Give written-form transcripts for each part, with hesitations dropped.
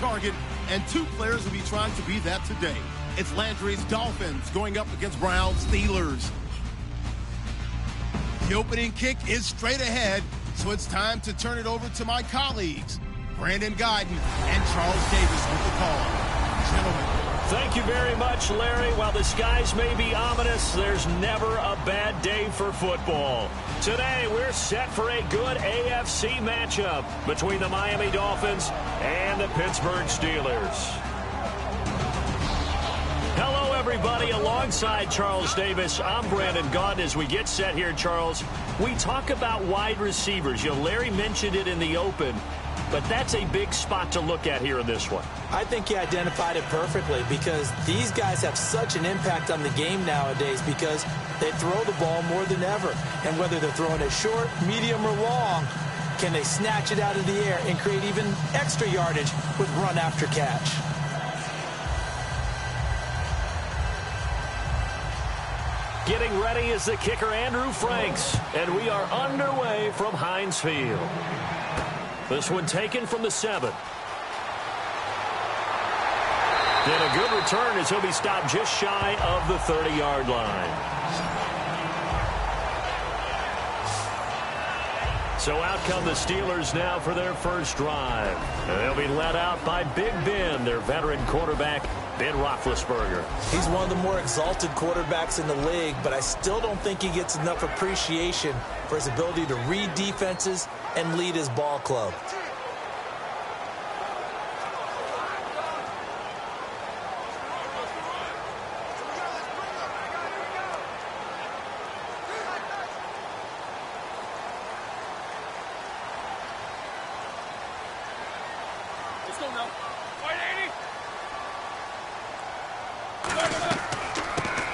target, and 2 players will be trying to be that today. It's Landry's Dolphins going up against Brown's Steelers. The opening kick is straight ahead, so it's time to turn it over to my colleagues, Brandon Guyton and Charles Davis with the call. Gentlemen. Thank you very much, Larry. While the skies may be ominous, there's never a bad day for football. Today, we're set for a good AFC matchup between the Miami Dolphins and the Pittsburgh Steelers. Hello, everybody. Alongside Charles Davis, I'm Brandon Gaunt. As we get set here, Charles, we talk about wide receivers. Larry mentioned it in the open, but that's a big spot to look at here in this one. I think he identified it perfectly because these guys have such an impact on the game nowadays because they throw the ball more than ever. And whether they're throwing it short, medium, or long, can they snatch it out of the air and create even extra yardage with run after catch? Getting ready is the kicker, Andrew Franks, and we are underway from Heinz Field. This one taken from the 7. Then a good return as he'll be stopped just shy of the 30-yard line. So out come the Steelers now for their first drive. And they'll be led out by Big Ben, their veteran quarterback, Ben Roethlisberger. He's one of the more exalted quarterbacks in the league, but I still don't think he gets enough appreciation for his ability to read defenses and lead his ball club.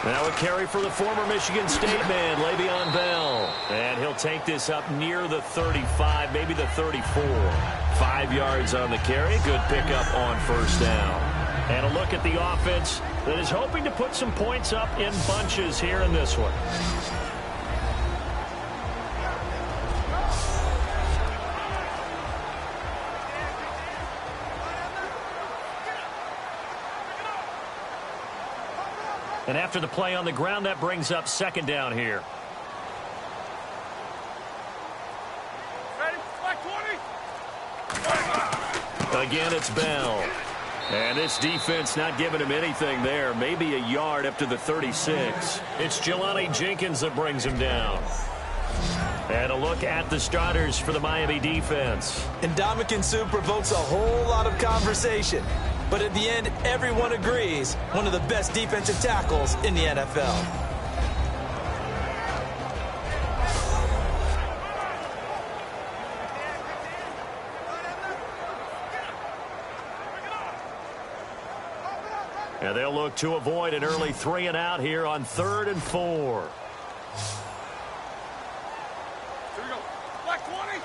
Now a carry for the former Michigan State man, Le'Veon Bell. And he'll take this up near the 35, maybe the 34. 5 yards on the carry. Good pickup on first down. And a look at the offense that is hoping to put some points up in bunches here in this one. And after the play on the ground, that brings up second down here. Again, it's Bell. And this defense not giving him anything there. Maybe a yard up to the 36. It's Jelani Jenkins that brings him down. And a look at the starters for the Miami defense. Ndamukong Suh provokes a whole lot of conversation. But at the end, everyone agrees, one of the best defensive tackles in the NFL. And they'll look to avoid an early 3 and out here on 3rd and 4. Here we go. Black 20.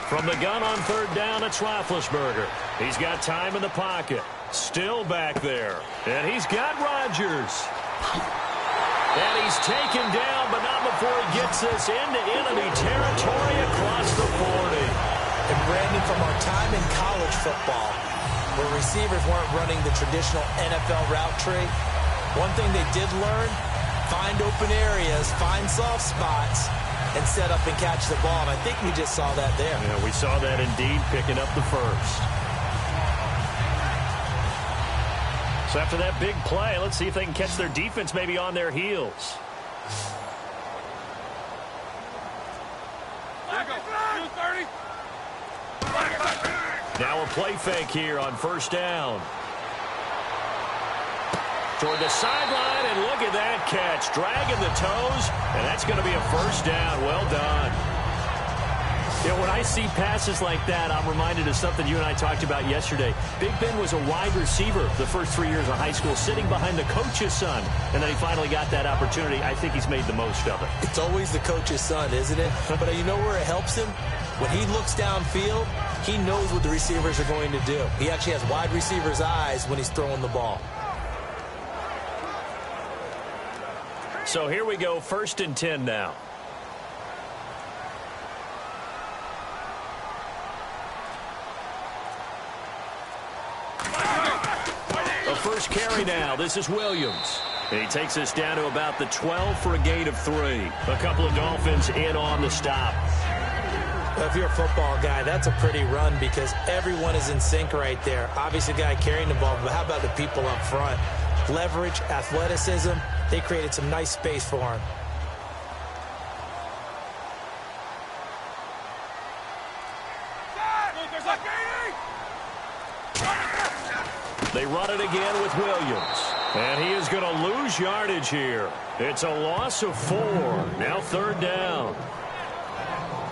From the gun on 3rd down, it's Roethlisberger. He's got time in the pocket. Still back there. And he's got Rodgers. And he's taken down, but not before he gets this into enemy territory across the 40. And Brandon, from our time in college football, where receivers weren't running the traditional NFL route tree, one thing they did learn, find open areas, find soft spots, and set up and catch the ball. And I think we just saw that there. Yeah, we saw that indeed, picking up the first. So after that big play, let's see if they can catch their defense maybe on their heels. Now a play fake here on first down. Toward the sideline, and look at that catch. Dragging the toes, and that's going to be a first down. Well done. Yeah, when I see passes like that, I'm reminded of something you and I talked about yesterday. Big Ben was a wide receiver the first 3 years of high school, sitting behind the coach's son, and then he finally got that opportunity. I think he's made the most of it. It's always the coach's son, isn't it? But you know where it helps him? When he looks downfield, he knows what the receivers are going to do. He actually has wide receivers' eyes when he's throwing the ball. So here we go, 1st and 10 now. A first carry now. This is Williams. And he takes us down to about the 12 for a gain of 3. A couple of Dolphins in on the stop. If you're a football guy, that's a pretty run because everyone is in sync right there. Obviously, the guy carrying the ball, but how about the people up front? Leverage, athleticism, they created some nice space for him. They run it again with Williams. And he is going to lose yardage here. It's a loss of 4. Now 3rd down.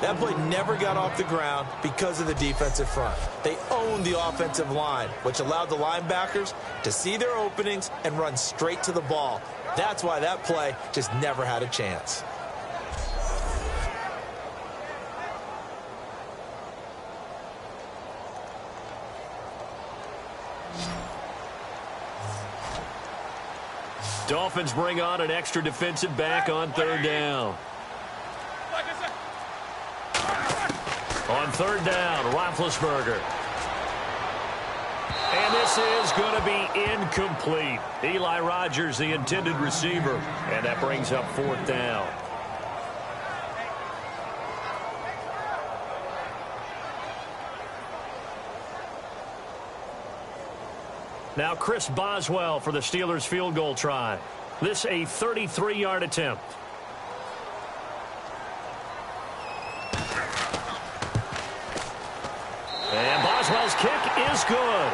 That play never got off the ground because of the defensive front. They owned the offensive line, which allowed the linebackers to see their openings and run straight to the ball. That's why that play just never had a chance. Dolphins bring on an extra defensive back on 3rd down. On 3rd down, Roethlisberger. And this is going to be incomplete. Eli Rogers, the intended receiver. And that brings up 4th down. Now Chris Boswell for the Steelers field goal try. This a 33-yard attempt. And Boswell's kick is good.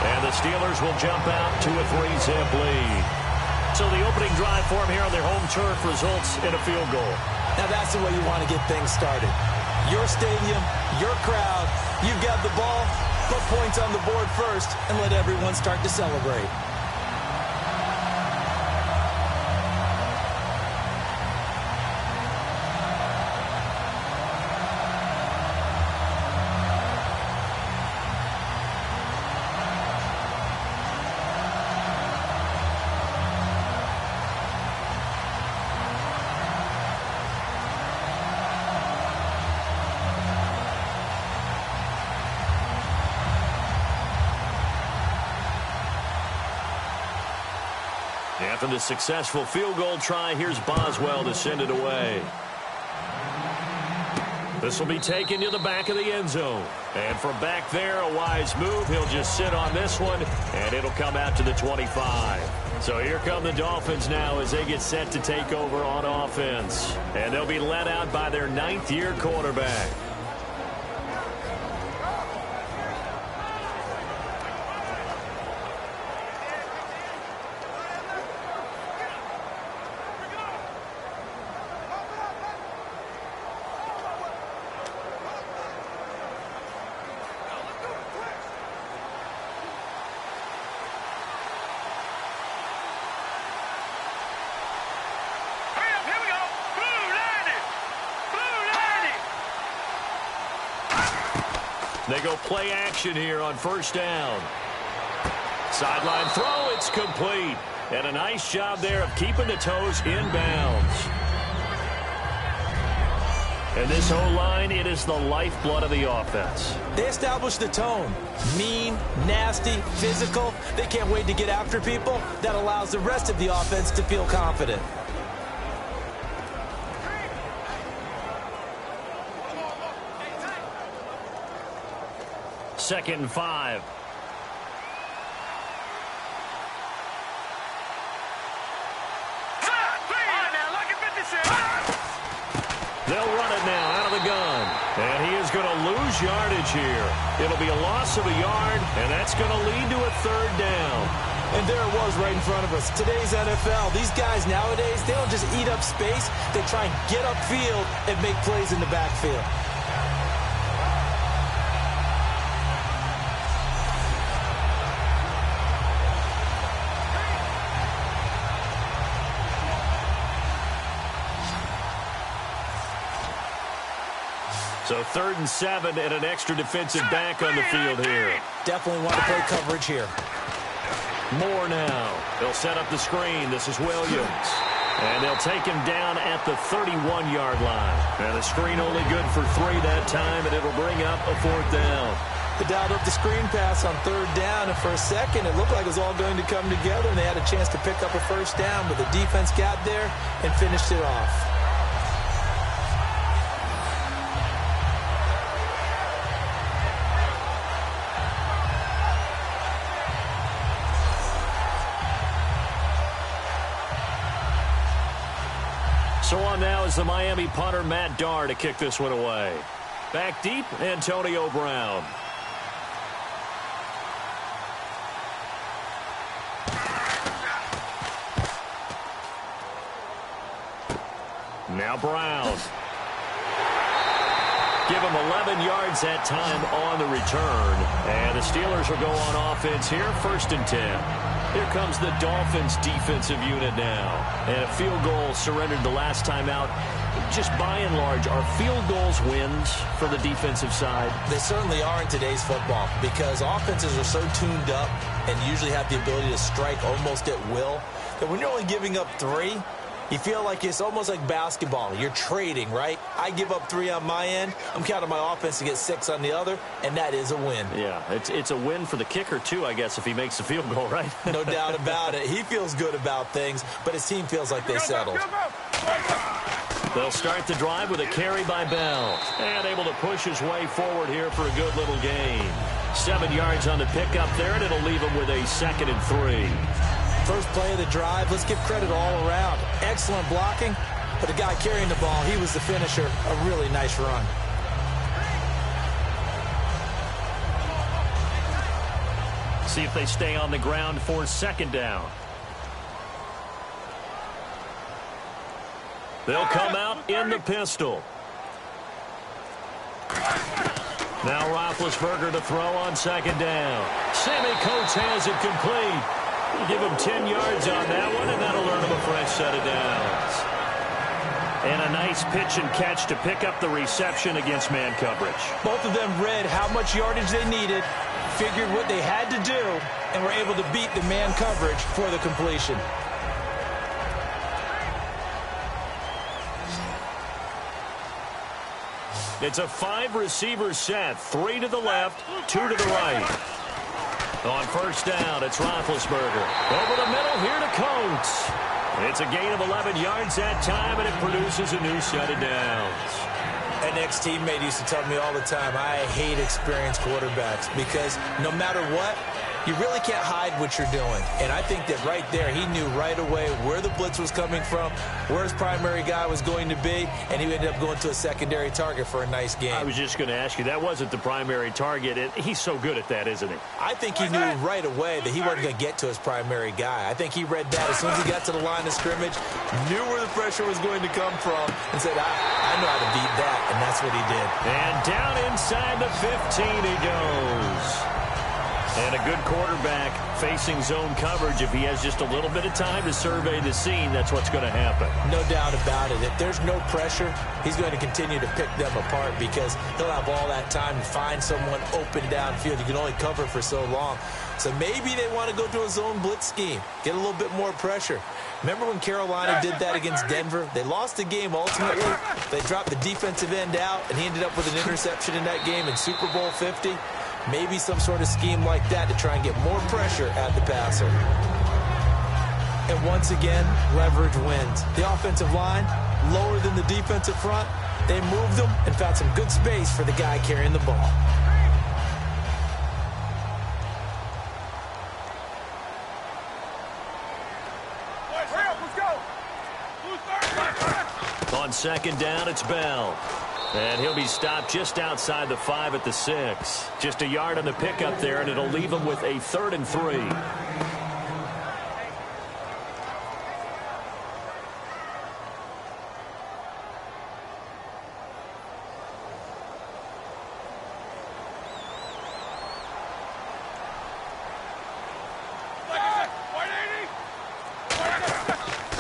And the Steelers will jump out to a 3-zip lead. So the opening drive for them here on their home turf results in a field goal. Now that's the way you want to get things started. Your stadium, your crowd, you've got the ball. Put points on the board first and let everyone start to celebrate. After the successful field goal try, here's Boswell to send it away. This will be taken to the back of the end zone. And from back there, a wise move. He'll just sit on this one, and it'll come out to the 25. So here come the Dolphins now as they get set to take over on offense. And they'll be led out by their 9th-year quarterback. They go play action here on 1st down. Sideline throw, it's complete. And a nice job there of keeping the toes in bounds. And this O-line, it is the lifeblood of the offense. They establish the tone. Mean, nasty, physical. They can't wait to get after people. That allows the rest of the offense to feel confident. 2nd and 5. They'll run it now out of the gun. And he is going to lose yardage here. It'll be a loss of a yard, and that's going to lead to a 3rd down. And there it was right in front of us. Today's NFL, these guys nowadays, they don't just eat up space. They try and get upfield and make plays in the backfield. So 3rd and 7 and an extra defensive back on the field here. Definitely want to play coverage here. Moore now. They'll set up the screen. This is Williams. And they'll take him down at the 31-yard line. And the screen only good for 3 that time, and it'll bring up a 4th down. They dialed up the screen pass on third down, and for a second, it looked like it was all going to come together, and they had a chance to pick up a first down, but the defense got there and finished it off. So on now is the Miami punter, Matt Darr, to kick this one away. Back deep, Antonio Brown. Now Brown. Give him 11 yards that time on the return. And the Steelers will go on offense here, 1st and 10. Here comes the Dolphins defensive unit now. And a field goal surrendered the last time out. Just by and large, are field goals wins for the defensive side? They certainly are in today's football because offenses are so tuned up and usually have the ability to strike almost at will that when you're only giving up 3, you feel like it's almost like basketball. You're trading, right? I give up 3 on my end. I'm counting my offense to get 6 on the other, and that is a win. Yeah, it's a win for the kicker, too, I guess, if he makes a field goal, right? No doubt about it. He feels good about things, but his team feels like they settled. They'll start the drive with a carry by Bell. And able to push his way forward here for a good little gain. 7 yards on the pickup there, and it'll leave him with a 2nd and 3. First play of the drive, let's give credit all around. Excellent blocking, but the guy carrying the ball, he was the finisher. A really nice run. See if they stay on the ground for 2nd down. They'll come out in the pistol. Now Roethlisberger to throw on 2nd down. Sammy Coates has it complete. Give him 10 yards on that one, and that'll earn him a fresh set of downs. And a nice pitch and catch to pick up the reception against man coverage. Both of them read how much yardage they needed, figured what they had to do, and were able to beat the man coverage for the completion. It's a 5-receiver set, 3 to the left, 2 to the right. On 1st down, it's Roethlisberger. Over the middle here to Coates. It's a gain of 11 yards that time, and it produces a new set of downs. An ex-teammate used to tell me all the time, I hate experienced quarterbacks because no matter what, you really can't hide what you're doing. And I think that right there, he knew right away where the blitz was coming from, where his primary guy was going to be, and he ended up going to a secondary target for a nice game. I was just going to ask you, that wasn't the primary target. And he's so good at that, isn't he? I think he knew right away that he wasn't going to get to his primary guy. I think he read that as soon as he got to the line of scrimmage, knew where the pressure was going to come from, and said, I know how to beat that, and that's what he did. And down inside the 15 he goes. And a good quarterback facing zone coverage. If he has just a little bit of time to survey the scene, that's what's going to happen. No doubt about it. If there's no pressure, he's going to continue to pick them apart because he'll have all that time to find someone open downfield. You can only cover for so long. So maybe they want to go to a zone blitz scheme, get a little bit more pressure. Remember when Carolina did that against Denver? They lost the game ultimately. They dropped the defensive end out, and he ended up with an interception in that game in Super Bowl 50. Maybe some sort of scheme like that to try and get more pressure at the passer. And once again, leverage wins. The offensive line, lower than the defensive front. They moved them and found some good space for the guy carrying the ball. On 2nd down, it's Bell. And he'll be stopped just outside the 5 at the 6. Just a yard on the pickup there, and it'll leave him with a 3rd and 3.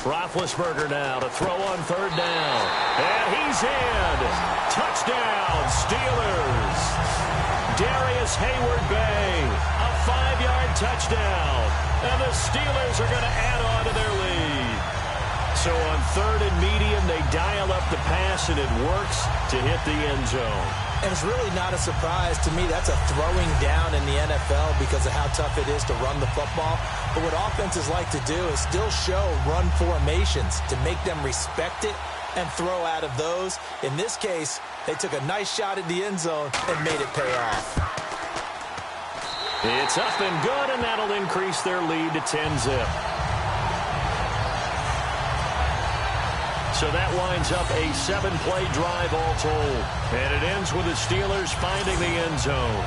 Roethlisberger now to throw on 3rd down. And he's in. Touchdown, Steelers. Darius Hayward-Bay, a 5-yard touchdown. And the Steelers are going to add on to their lead. So on 3rd and medium, they dial up the pass, and it works to hit the end zone. And it's really not a surprise to me. That's a throwing down in the NFL because of how tough it is to run the football. But what offenses like to do is still show run formations to make them respect it and throw out of those. In this case, they took a nice shot at the end zone and made it pay off. It's up and good, and that'll increase their lead to 10-zip. So that winds up a 7-play drive all told. And it ends with the Steelers finding the end zone.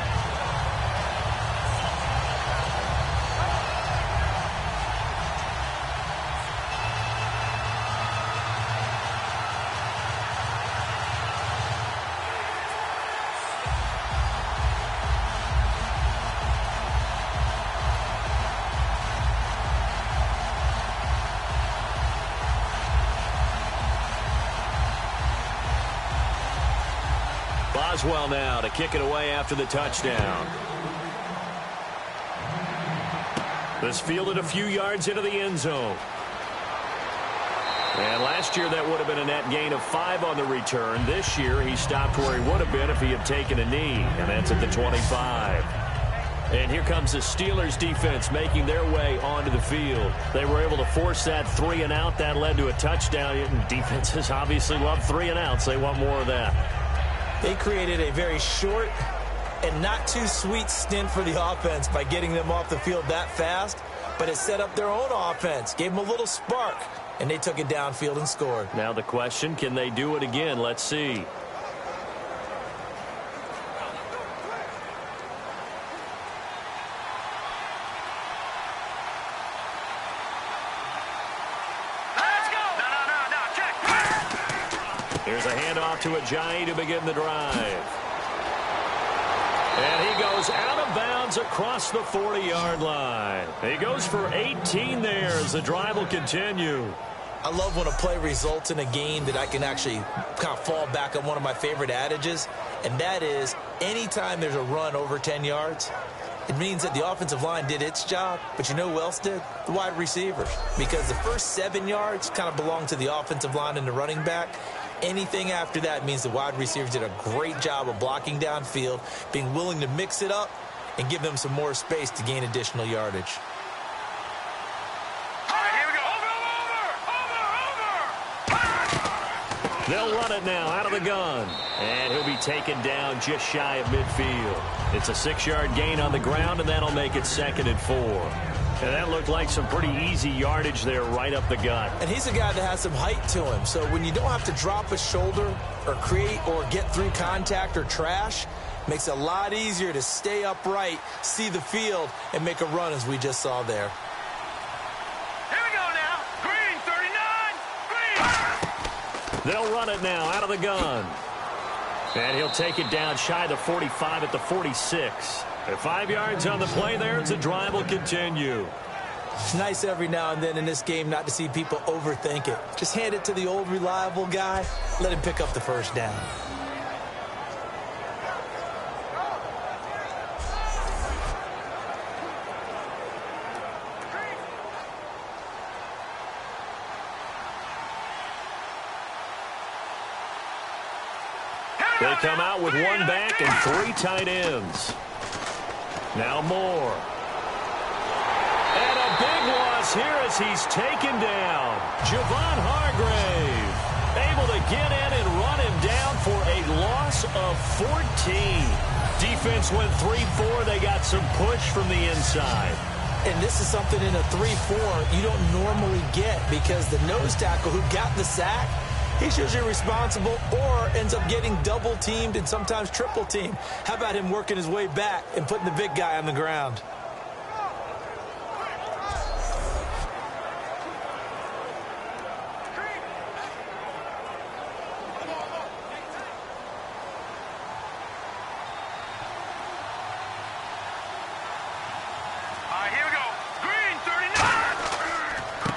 Boswell now to kick it away after the touchdown. This fielded a few yards into the end zone. And last year that would have been a net gain of 5 on the return. This year he stopped where he would have been if he had taken a knee, and that's at the 25. And here comes the Steelers defense making their way onto the field. They were able to force that 3-and-out. That led to a touchdown. Defenses obviously love 3-and-outs. They want more of that. They created a very short and not too sweet stint for the offense by getting them off the field that fast, but it set up their own offense, gave them a little spark, and they took it downfield and scored. Now the question, can they do it again? Let's see. Here's a handoff to Ajayi to begin the drive. And he goes out of bounds across the 40-yard line. He goes for 18 there as the drive will continue. I love when a play results in a game that I can actually kind of fall back on one of my favorite adages, and that is anytime there's a run over 10 yards, it means that the offensive line did its job, but you know who else did? The wide receivers. Because the first 7 yards kind of belong to the offensive line and the running back. Anything after that means the wide receivers did a great job of blocking downfield, being willing to mix it up, and give them some more space to gain additional yardage. All right, here we go. Over. They'll run it now out of the gun. And he'll be taken down just shy of midfield. It's a 6-yard gain on the ground, and that'll make it 2nd and 4. And that looked like some pretty easy yardage there right up the gut. And he's a guy that has some height to him. So when you don't have to drop a shoulder or create or get through contact or trash, makes it a lot easier to stay upright, see the field, and make a run as we just saw there. Here we go now. Green, 39. Green. They'll run it now out of the gun. And he'll take it down shy of the 45 at the 46. At 5 yards on the play there, the drive will continue. It's nice every now and then in this game not to see people overthink it. Just hand it to the old reliable guy. Let him pick up the first down. They come out with 1 back and 3 tight ends. Now Moore. And a big loss here as he's taken down. Javon Hargrave able to get in and run him down for a loss of 14. Defense went 3-4. They got some push from the inside. And this is something in a 3-4 you don't normally get because the nose tackle who got the sack, he's usually responsible or ends up getting double-teamed and sometimes triple-teamed. How about him working his way back and putting the big guy on the ground?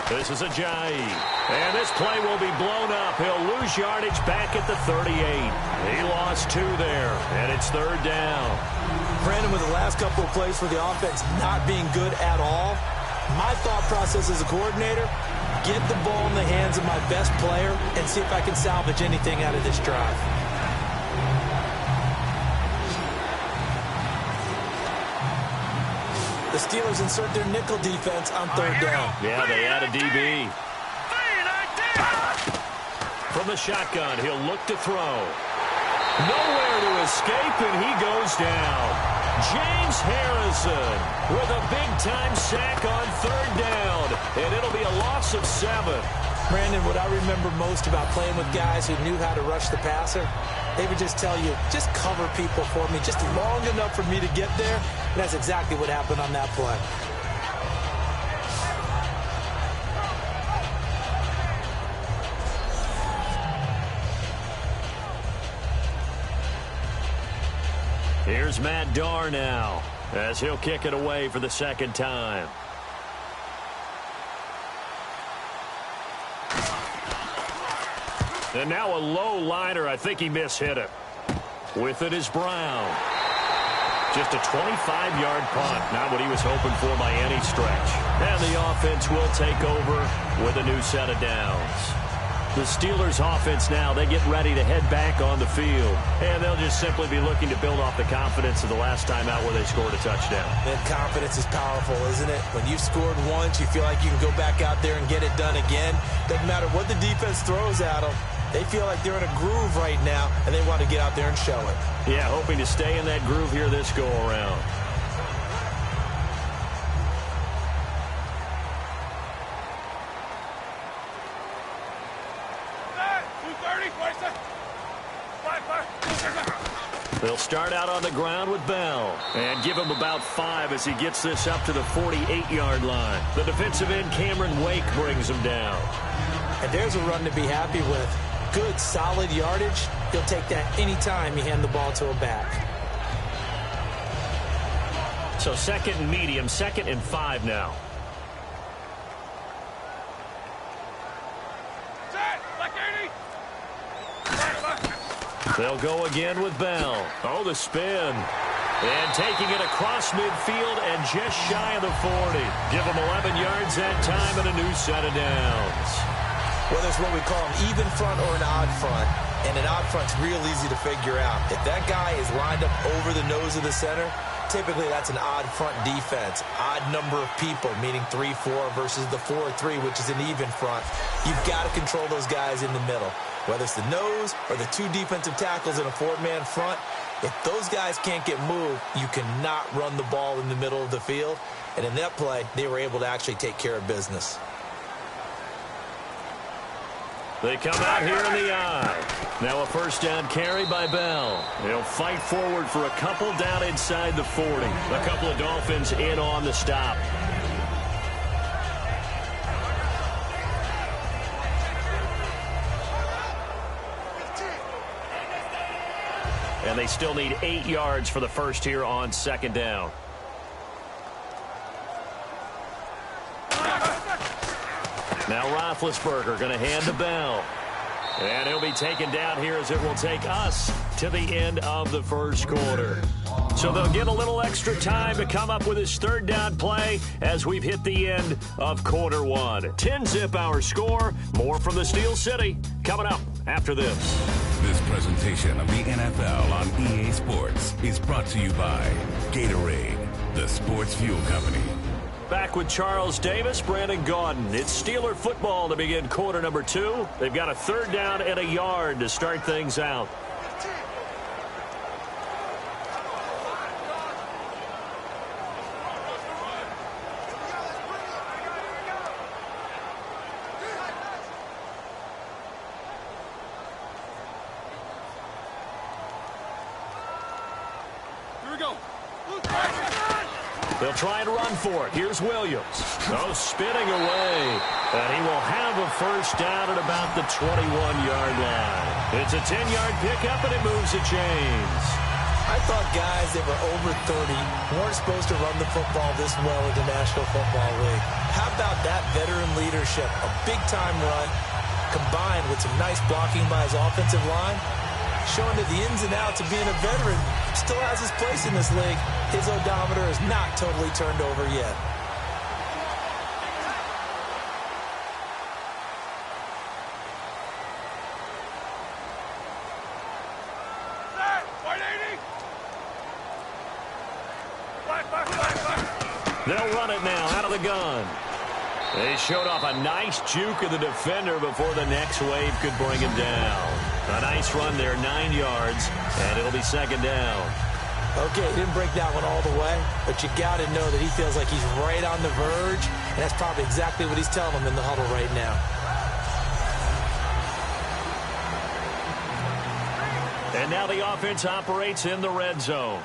This is Ajayi. And this play will be blown up. He'll lose yardage back at the 38. He lost 2 there, and it's 3rd down. Brandon, with the last couple of plays for the offense not being good at all, my thought process as a coordinator, get the ball in the hands of my best player and see if I can salvage anything out of this drive. The Steelers insert their nickel defense on third down. Yeah, they add a DB. From the shotgun, he'll look to throw. Nowhere to escape, and he goes down. James Harrison with a big-time sack on third down, and it'll be a loss of 7. Brandon, what I remember most about playing with guys who knew how to rush the passer, they would just tell you, just cover people for me, just long enough for me to get there. And that's exactly what happened on that play. Here's Matt Darr now, as he'll kick it away for the second time. And now a low liner. I think he mishit it. With it is Brown. Just a 25-yard punt. Not what he was hoping for by any stretch. And the offense will take over with a new set of downs. The Steelers offense now, they get ready to head back on the field. And they'll just simply be looking to build off the confidence of the last time out where they scored a touchdown. And confidence is powerful, isn't it? When you've scored once, you feel like you can go back out there and get it done again. Doesn't matter what the defense throws at them. They feel like they're in a groove right now, and they want to get out there and show it. Yeah, hoping to stay in that groove here this go-around. They'll start out on the ground with Bell and give him about 5 as he gets this up to the 48-yard line. The defensive end, Cameron Wake, brings him down. And there's a run to be happy with. Good, solid yardage. He'll take that anytime you hand the ball to a back. So second and medium, 2nd and 5 now. They'll go again with Bell. Oh, the spin. And taking it across midfield and just shy of the 40. Give him 11 yards that time and a new set of downs. Whether it's what we call an even front or an odd front, and an odd front's real easy to figure out. If that guy is lined up over the nose of the center, typically that's an odd front defense. Odd number of people, meaning 3-4 versus the 4-3, which is an even front. You've got to control those guys in the middle. Whether it's the nose or the 2 defensive tackles in a 4-man front, if those guys can't get moved, you cannot run the ball in the middle of the field. And in that play, they were able to actually take care of business. They come out here in the eye. Now a first down carry by Bell. He'll fight forward for a couple down inside the 40. A couple of Dolphins in on the stop. And they still need 8 yards for the first here on second down. Now Roethlisberger going to hand to Bell. And he'll be taken down here as it will take us to the end of the first quarter. So they'll get a little extra time to come up with his third down play as we've hit the end of quarter 1. 10-zip our score. More from the Steel City coming up after this. This presentation of the NFL on EA Sports is brought to you by Gatorade, the sports fuel company. Back with Charles Davis, Brandon Gaudin. It's Steeler football to begin quarter number 2. They've got a third down and a yard to start things out. They'll try and run for it. Here's Williams. Oh, spinning away. And he will have a first down at about the 21-yard line. It's a 10-yard pickup, and it moves the chains. I thought guys that were over 30 weren't supposed to run the football this well in the National Football League. How about that veteran leadership? A big-time run combined with some nice blocking by his offensive line, showing that the ins and outs of being a veteran still has his place in this league. His odometer is not totally turned over yet. They'll run it now out of the gun. They showed off a nice juke of the defender before the next wave could bring him down. A nice run there, 9 yards, and it'll be second down. Okay, he didn't break that one all the way, but you got to know that he feels like he's right on the verge, and that's probably exactly what he's telling them in the huddle right now. And now the offense operates in the red zone.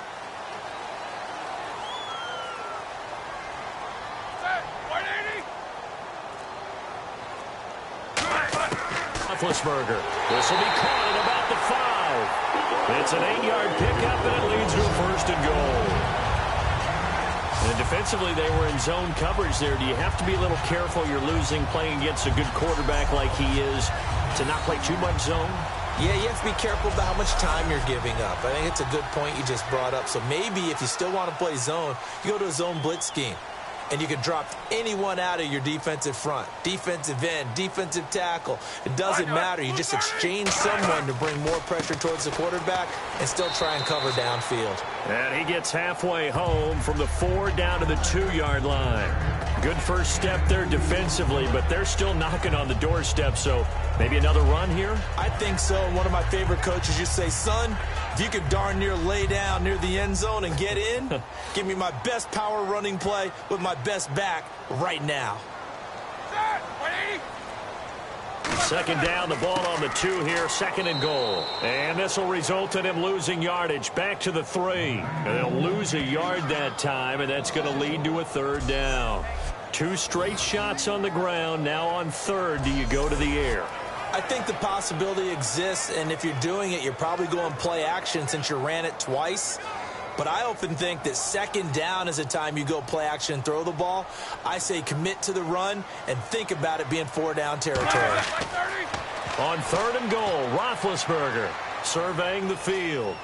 Roethlisberger. This will be caught at about the 5. It's an 8-yard pickup, and it leads to a first and goal. And defensively, they were in zone coverage there. Do you have to be a little careful? You're losing playing against a good quarterback like he is to not play too much zone? Yeah, you have to be careful about how much time you're giving up. I think it's a good point you just brought up. So maybe if you still want to play zone, you go to a zone blitz scheme. And you can drop anyone out of your defensive front. Defensive end, defensive tackle. It doesn't matter. You just exchange someone to bring more pressure towards the quarterback and still try and cover downfield. And he gets halfway home from the 4 down to the 2-yard line. Good first step there defensively, but they're still knocking on the doorstep, so maybe another run here? I think so. And one of my favorite coaches used to say, son, if you could darn near lay down near the end zone and get in, give me my best power running play with my best back right now. Second down, the ball on the 2 here, second and goal. And this will result in him losing yardage back to the 3. And they'll lose a yard that time, and that's going to lead to a third down. 2 straight shots on the ground. Now on third, do you go to the air? I think the possibility exists, and if you're doing it, you're probably going play action since you ran it twice. But I often think that second down is a time you go play action and throw the ball. I say commit to the run and think about it being 4-down territory. On third and goal, Roethlisberger surveying the field.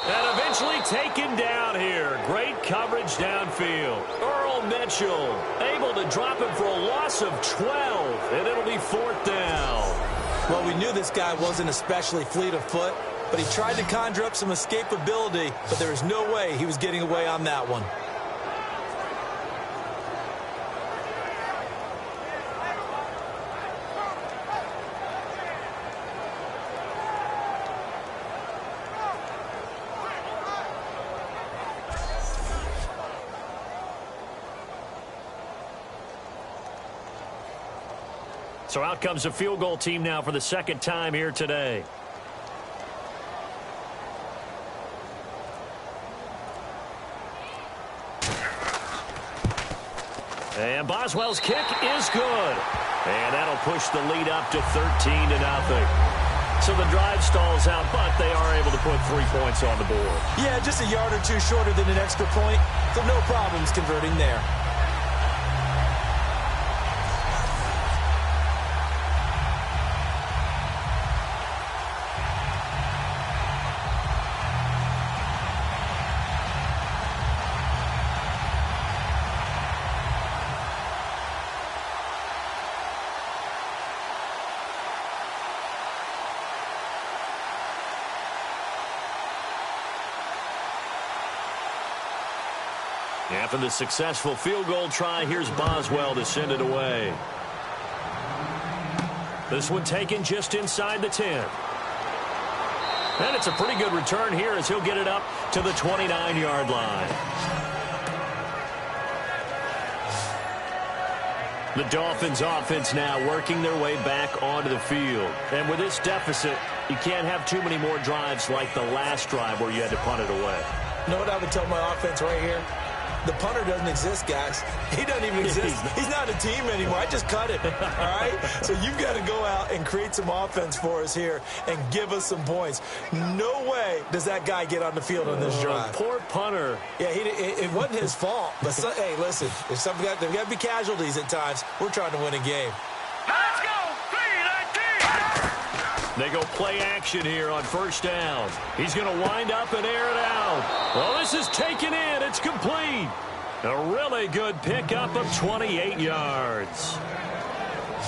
And eventually taken down here. Great coverage downfield. Earl Mitchell able to drop him for a loss of 12, and it'll be 4th down. Well, we knew this guy wasn't especially fleet of foot, but he tried to conjure up some escapability, but there was no way he was getting away on that one. So out comes a field goal team now for the second time here today. And Boswell's kick is good. And that'll push the lead up to 13-0. So the drive stalls out, but they are able to put 3 points on the board. Yeah, just a yard or two shorter than an extra point, so no problems converting there. After the successful field goal try, here's Boswell to send it away. This one taken just inside the 10. And it's a pretty good return here as he'll get it up to the 29-yard line. The Dolphins offense now working their way back onto the field. And with this deficit, you can't have too many more drives like the last drive where you had to punt it away. You know what I would tell my offense right here? The punter doesn't exist, guys. He doesn't even exist. He's not a team anymore. I just cut it, all right? So you've got to go out and create some offense for us here and give us some points. No way does that guy get on the field on this drive. Poor punter. Yeah, it wasn't his fault. But, hey, listen, there's got to be casualties at times. We're trying to win a game. Let's go! 3-19! They go play action here on first down. He's going to wind up and air it out. Well, this is taken in. It's complete. A really good pickup of 28 yards.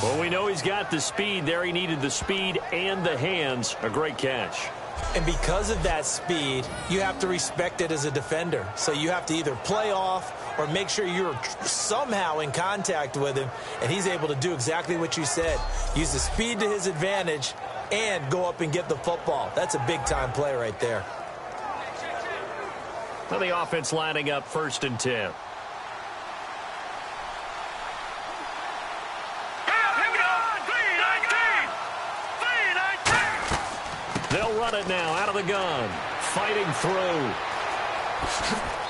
Well, we know he's got the speed there. He needed the speed and the hands. A great catch. And because of that speed, you have to respect it as a defender. So you have to either play off or make sure you're somehow in contact with him, and he's able to do exactly what you said. Use the speed to his advantage and go up and get the football. That's a big-time play right there. Well, the offense lining up 1st and 10. They'll run it now out of the gun. Fighting through.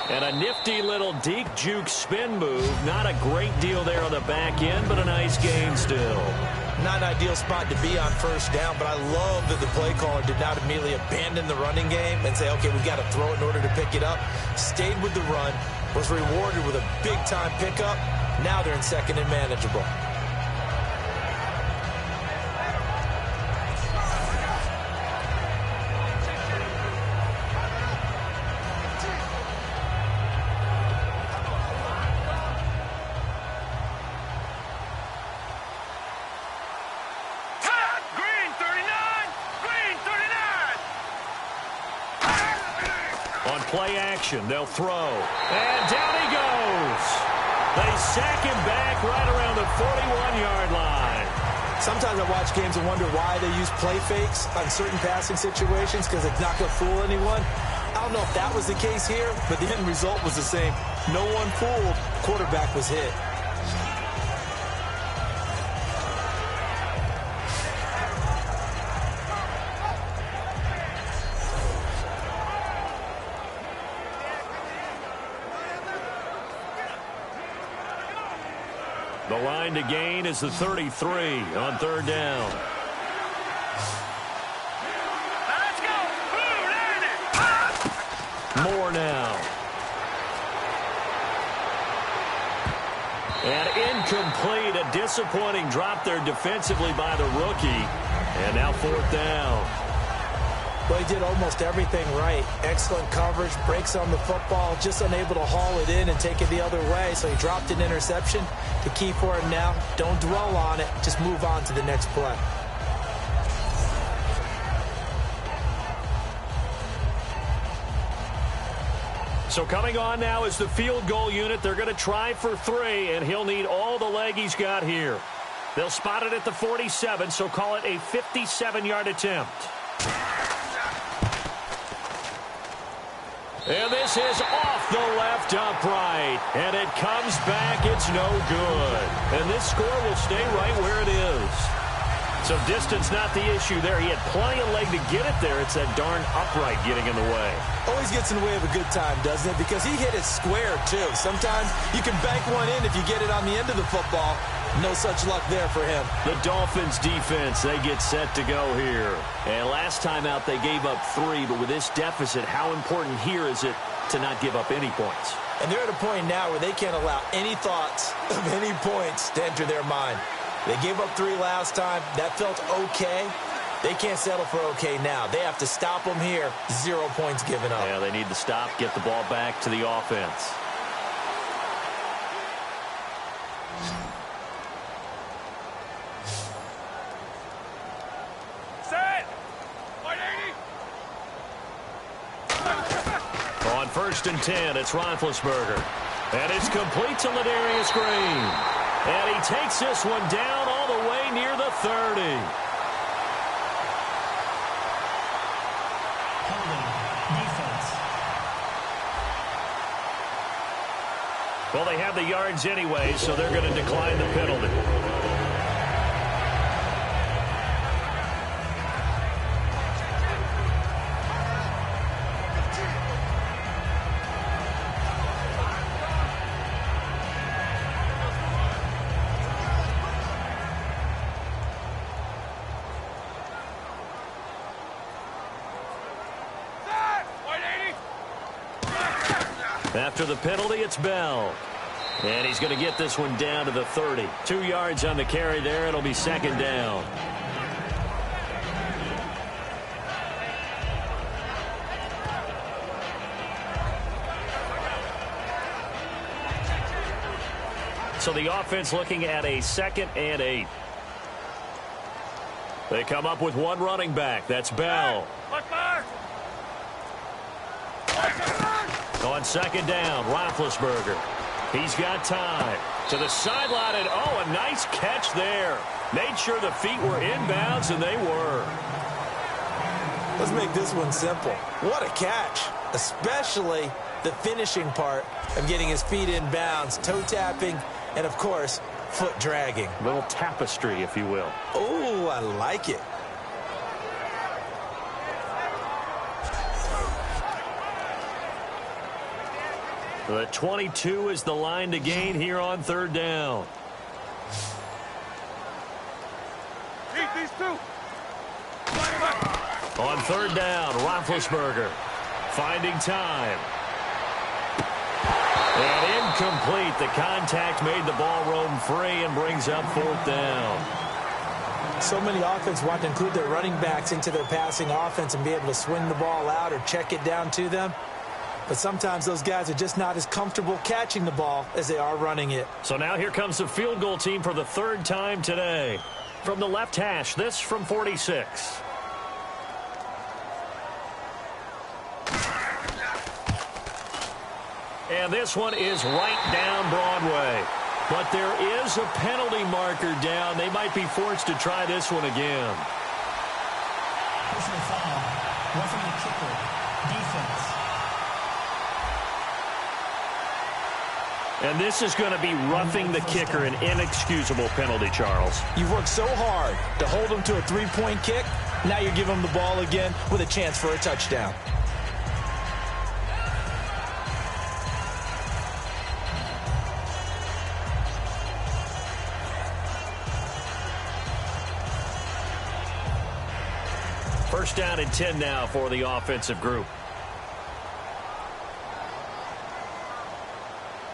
And a nifty little deep juke spin move. Not a great deal there on the back end, but a nice gain still. Not an ideal spot to be on 1st down, but I love that the play caller did not immediately abandon the running game and say, okay, we've got to throw it in order to pick it up. Stayed with the run, was rewarded with a big-time pickup. Now they're in 2nd and manageable. Play action. They'll throw. And down he goes. They sack him back right around the 41-yard line. Sometimes I watch games and wonder why they use play fakes on certain passing situations because it's not going to fool anyone. I don't know if that was the case here, but the end result was the same. No one fooled. Quarterback was hit. The line to gain is the 33 on 3rd down. Let's go. More now. And incomplete. A disappointing drop there defensively by the rookie. And now 4th down. Well, he did almost everything right. Excellent coverage, breaks on the football, just unable to haul it in and take it the other way. So he dropped an interception. The key for him now, don't dwell on it. Just move on to the next play. So coming on now is the field goal unit. They're going to try for 3, and he'll need all the leg he's got here. They'll spot it at the 47, so call it a 57-yard attempt. And this is off the left upright. And it comes back. It's no good. And this score will stay right where it is. So distance not the issue there. He had plenty of leg to get it there. It's that darn upright getting in the way. Always gets in the way of a good time, doesn't it? Because he hit it square, too. Sometimes you can bank one in if you get it on the end of the football. No such luck there for him. The Dolphins defense, they get set to go here. And last time out, they gave up 3. But with this deficit, how important here is it to not give up any points? And they're at a point now where they can't allow any thoughts of any points to enter their mind. They gave up 3 last time. That felt okay. They can't settle for okay now. They have to stop them here. 0 points given up. Yeah, they need to stop, get the ball back to the offense. Set. 180. On 1st and 10, it's Roethlisberger. And it's complete to Ladarius Green. And he takes this one down all the way near the 30. Well, they have the yards anyway, so they're going to decline the penalty. After the penalty, it's Bell. And he's going to get this one down to the 30. 2 yards on the carry there. It'll be 2nd down. So the offense looking at a 2nd and 8. They come up with one running back. That's Bell. Look, Mark. On second down, Roethlisberger. He's got time. To the sideline, and a nice catch there. Made sure the feet were inbounds, and they were. Let's make this one simple. What a catch, especially the finishing part of getting his feet in bounds, toe tapping, and, of course, foot dragging. A little tapestry, if you will. Oh, I like it. The 22 is the line to gain here on third down. Keep these two. On third down, Roethlisberger finding time. And incomplete. The contact made the ball roam free and brings up fourth down. So many offenses want to include their running backs into their passing offense and be able to swing the ball out or check it down to them. But sometimes those guys are just not as comfortable catching the ball as they are running it. So now here comes the field goal team for the third time today. From the left hash, this from 46. And this one is right down Broadway. But there is a penalty marker down. They might be forced to try this one again. Personal foul. Roughing the kicker. Defense. And this is going to be roughing the kicker, an inexcusable penalty, Charles. You've worked so hard to hold them to a three-point kick. Now you're giving them the ball again with a chance for a touchdown. First down and 10 now for the offensive group.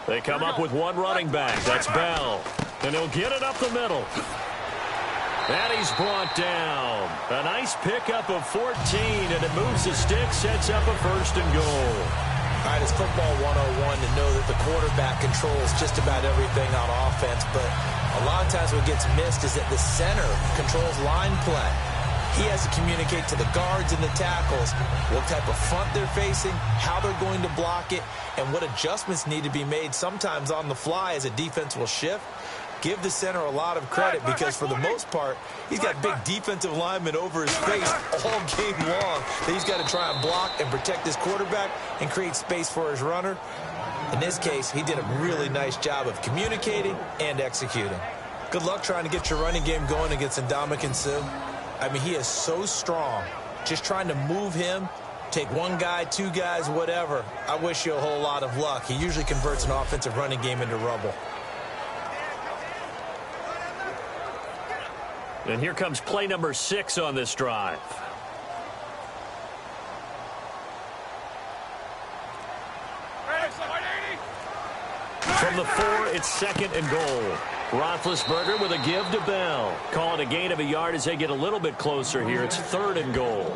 They come up with one running back. That's Bell. And he'll get it up the middle. And he's brought down. A nice pickup of 14, and it moves the stick, sets up a first and goal. All right, it's football 101 to know that the quarterback controls just about everything on offense, but a lot of times what gets missed is that the center controls line play. He has to communicate to the guards and the tackles what type of front they're facing, how they're going to block it, and what adjustments need to be made sometimes on the fly as a defense will shift. Give the center a lot of credit because for the most part, he's got big defensive linemen over his face all game long that he's got to try and block and protect his quarterback and create space for his runner. In this case, he did a really nice job of communicating and executing. Good luck trying to get your running game going against Ndamukong Suh. I mean, he is so strong. Just trying to move him, take one guy, two guys, whatever. I wish you a whole lot of luck. He usually converts an offensive running game into rubble. And here comes play number 6 on this drive. From the 4, it's second and goal. Roethlisberger with a give to Bell. Call it a gain of a yard as they get a little bit closer here. It's third and goal.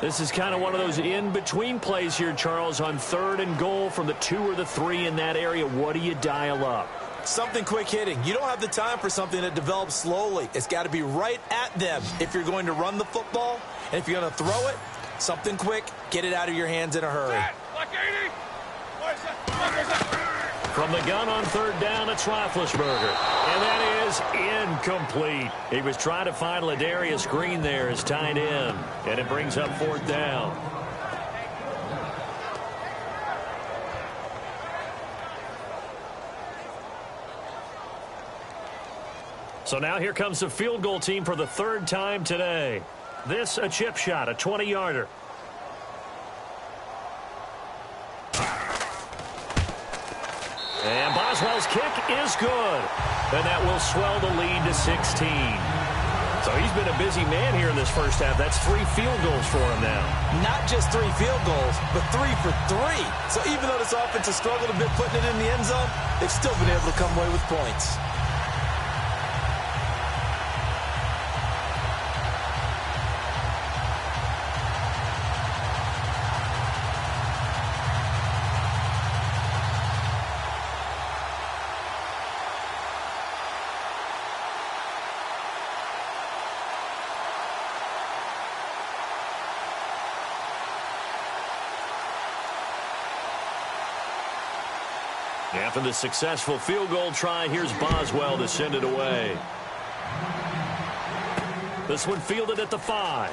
This is kind of one of those in-between plays here, Charles, on third and goal from the 2 or the 3 in that area. What do you dial up? Something quick hitting. You don't have the time for something that develops slowly. It's got to be right at them if you're going to run the football. And if you're going to throw it, something quick, get it out of your hands in a hurry. From the gun on third down, it's Roethlisberger. And that is incomplete. He was trying to find Ladarius Green there as tight end. And it brings up fourth down. So now here comes the field goal team for the third time today. This a chip shot, a 20-yarder. And Boswell's kick is good. And that will swell the lead to 16. So he's been a busy man here in this first half. That's 3 field goals for him now. Not just 3 field goals, but 3 for 3. So even though this offense has struggled a bit putting it in the end zone, they've still been able to come away with points. After the successful field goal try, here's Boswell to send it away. This one fielded at the 5.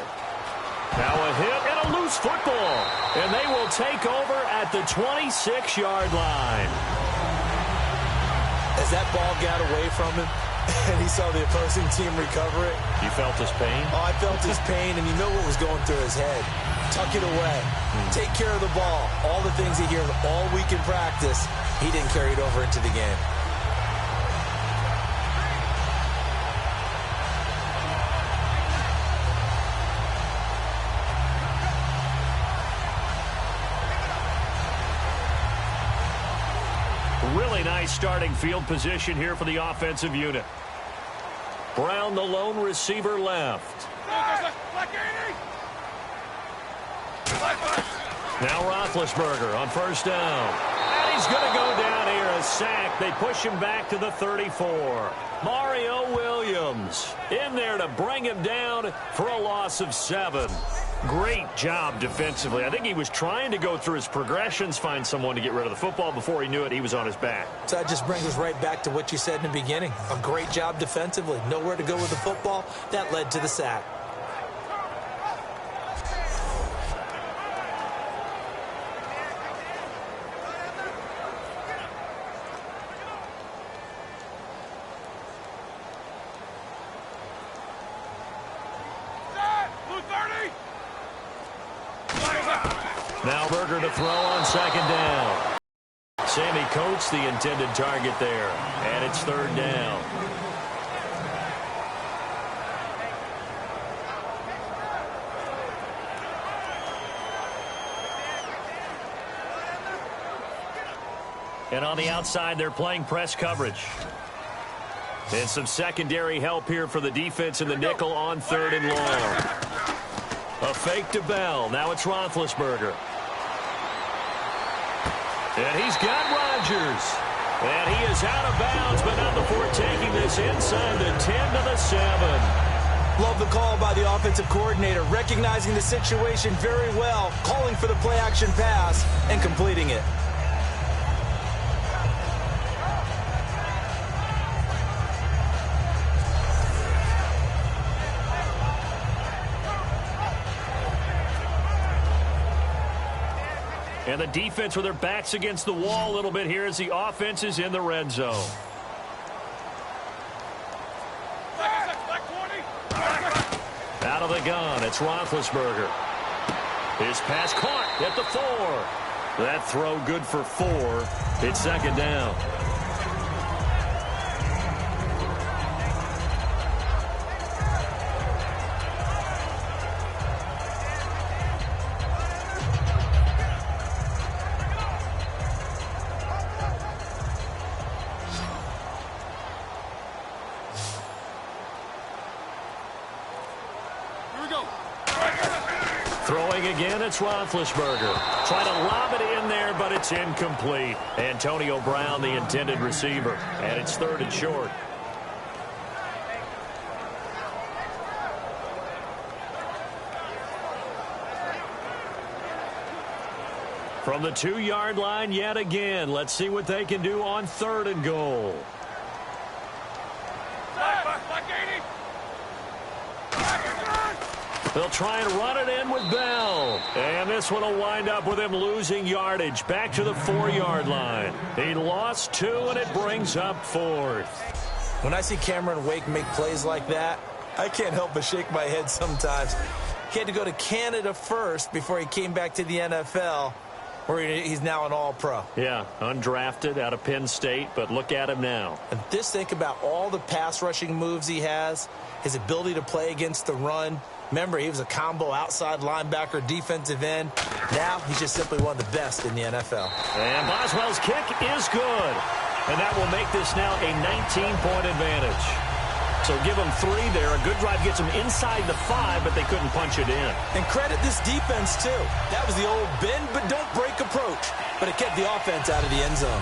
Now a hit and a loose football. And they will take over at the 26-yard line. As that ball got away from him, and he saw the opposing team recover it. You felt his pain? Oh, I felt his pain, and you know what was going through his head. Tuck it away. Take care of the ball. All the things he hears all week in practice, he didn't carry it over into the game. Really nice starting field position here for the offensive unit. Brown, the lone receiver, left. Now Roethlisberger on first down. And he's going to go down here, a sack. They push him back to the 34. Mario Williams in there to bring him down for a loss of 7. Great job defensively. I think he was trying to go through his progressions, find someone to get rid of the football. Before he knew it, he was on his back. So that just brings us right back to what you said in the beginning. A great job defensively. Nowhere to go with the football. That led to the sack. Now Berger to throw on second down. Sammy Coates the intended target there. And it's third down. And on the outside, they're playing press coverage. And some secondary help here for the defense in the nickel on third and long. A fake to Bell. Now it's Roethlisberger. And he's got Rodgers. And he is out of bounds, but not before taking this inside the 10 to the 7. Love the call by the offensive coordinator, recognizing the situation very well, calling for the play-action pass, and completing it. And the defense with their backs against the wall a little bit here as the offense is in the red zone. Out of the gun, it's Roethlisberger. His pass caught at the 4. That throw good for 4. It's second down. Throwing again, it's Roethlisberger. Trying to lob it in there, but it's incomplete. Antonio Brown, the intended receiver. And it's third and short. From the 2-yard line yet again. Let's see what they can do on third and goal. They'll try and run it in with Bell. And this one will wind up with him losing yardage back to the 4-yard line. He lost 2, and it brings up 4th. When I see Cameron Wake make plays like that, I can't help but shake my head sometimes. He had to go to Canada first before he came back to the NFL, where he's now an all-pro. Yeah, undrafted out of Penn State, but look at him now. And just think about all the pass-rushing moves he has, his ability to play against the run. Remember, he was a combo outside linebacker, defensive end. Now he's just simply one of the best in the NFL. And Boswell's kick is good. And that will make this now a 19-point advantage. So give them 3 there. A good drive gets them inside the 5, but they couldn't punch it in. And credit this defense, too. That was the old bend but don't break approach. But it kept the offense out of the end zone.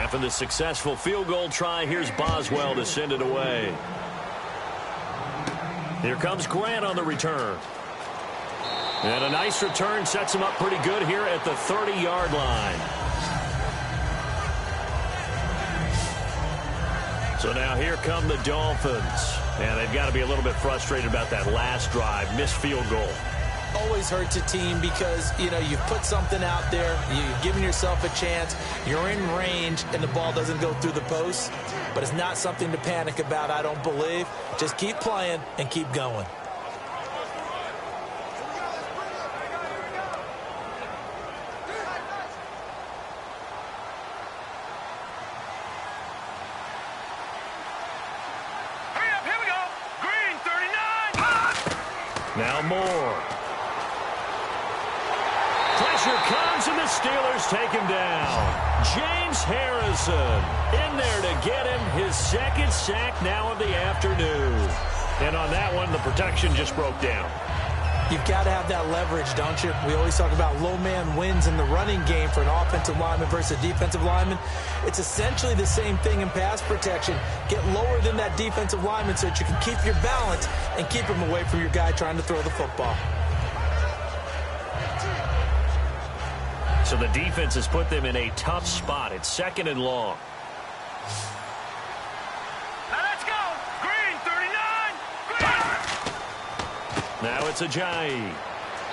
After the successful field goal try, here's Boswell to send it away. Here comes Grant on the return. And a nice return sets him up pretty good here at the 30-yard line. So now here come the Dolphins. And they've got to be a little bit frustrated about that last drive, missed field goal. Always hurts a team because, you've put something out there, you've given yourself a chance, you're in range, and the ball doesn't go through the post. But it's not something to panic about, I don't believe. Just keep playing and keep going. Now Moore. Pressure comes, and the Steelers take him down. James Harrison in there to get him his second sack now of the afternoon. And on that one, the protection just broke down. You've got to have that leverage, don't you? We always talk about low man wins in the running game for an offensive lineman versus a defensive lineman. It's essentially the same thing in pass protection. Get lower than that defensive lineman so that you can keep your balance and keep him away from your guy trying to throw the football. So the defense has put them in a tough spot. It's 2nd and long. Now it's Ajayi.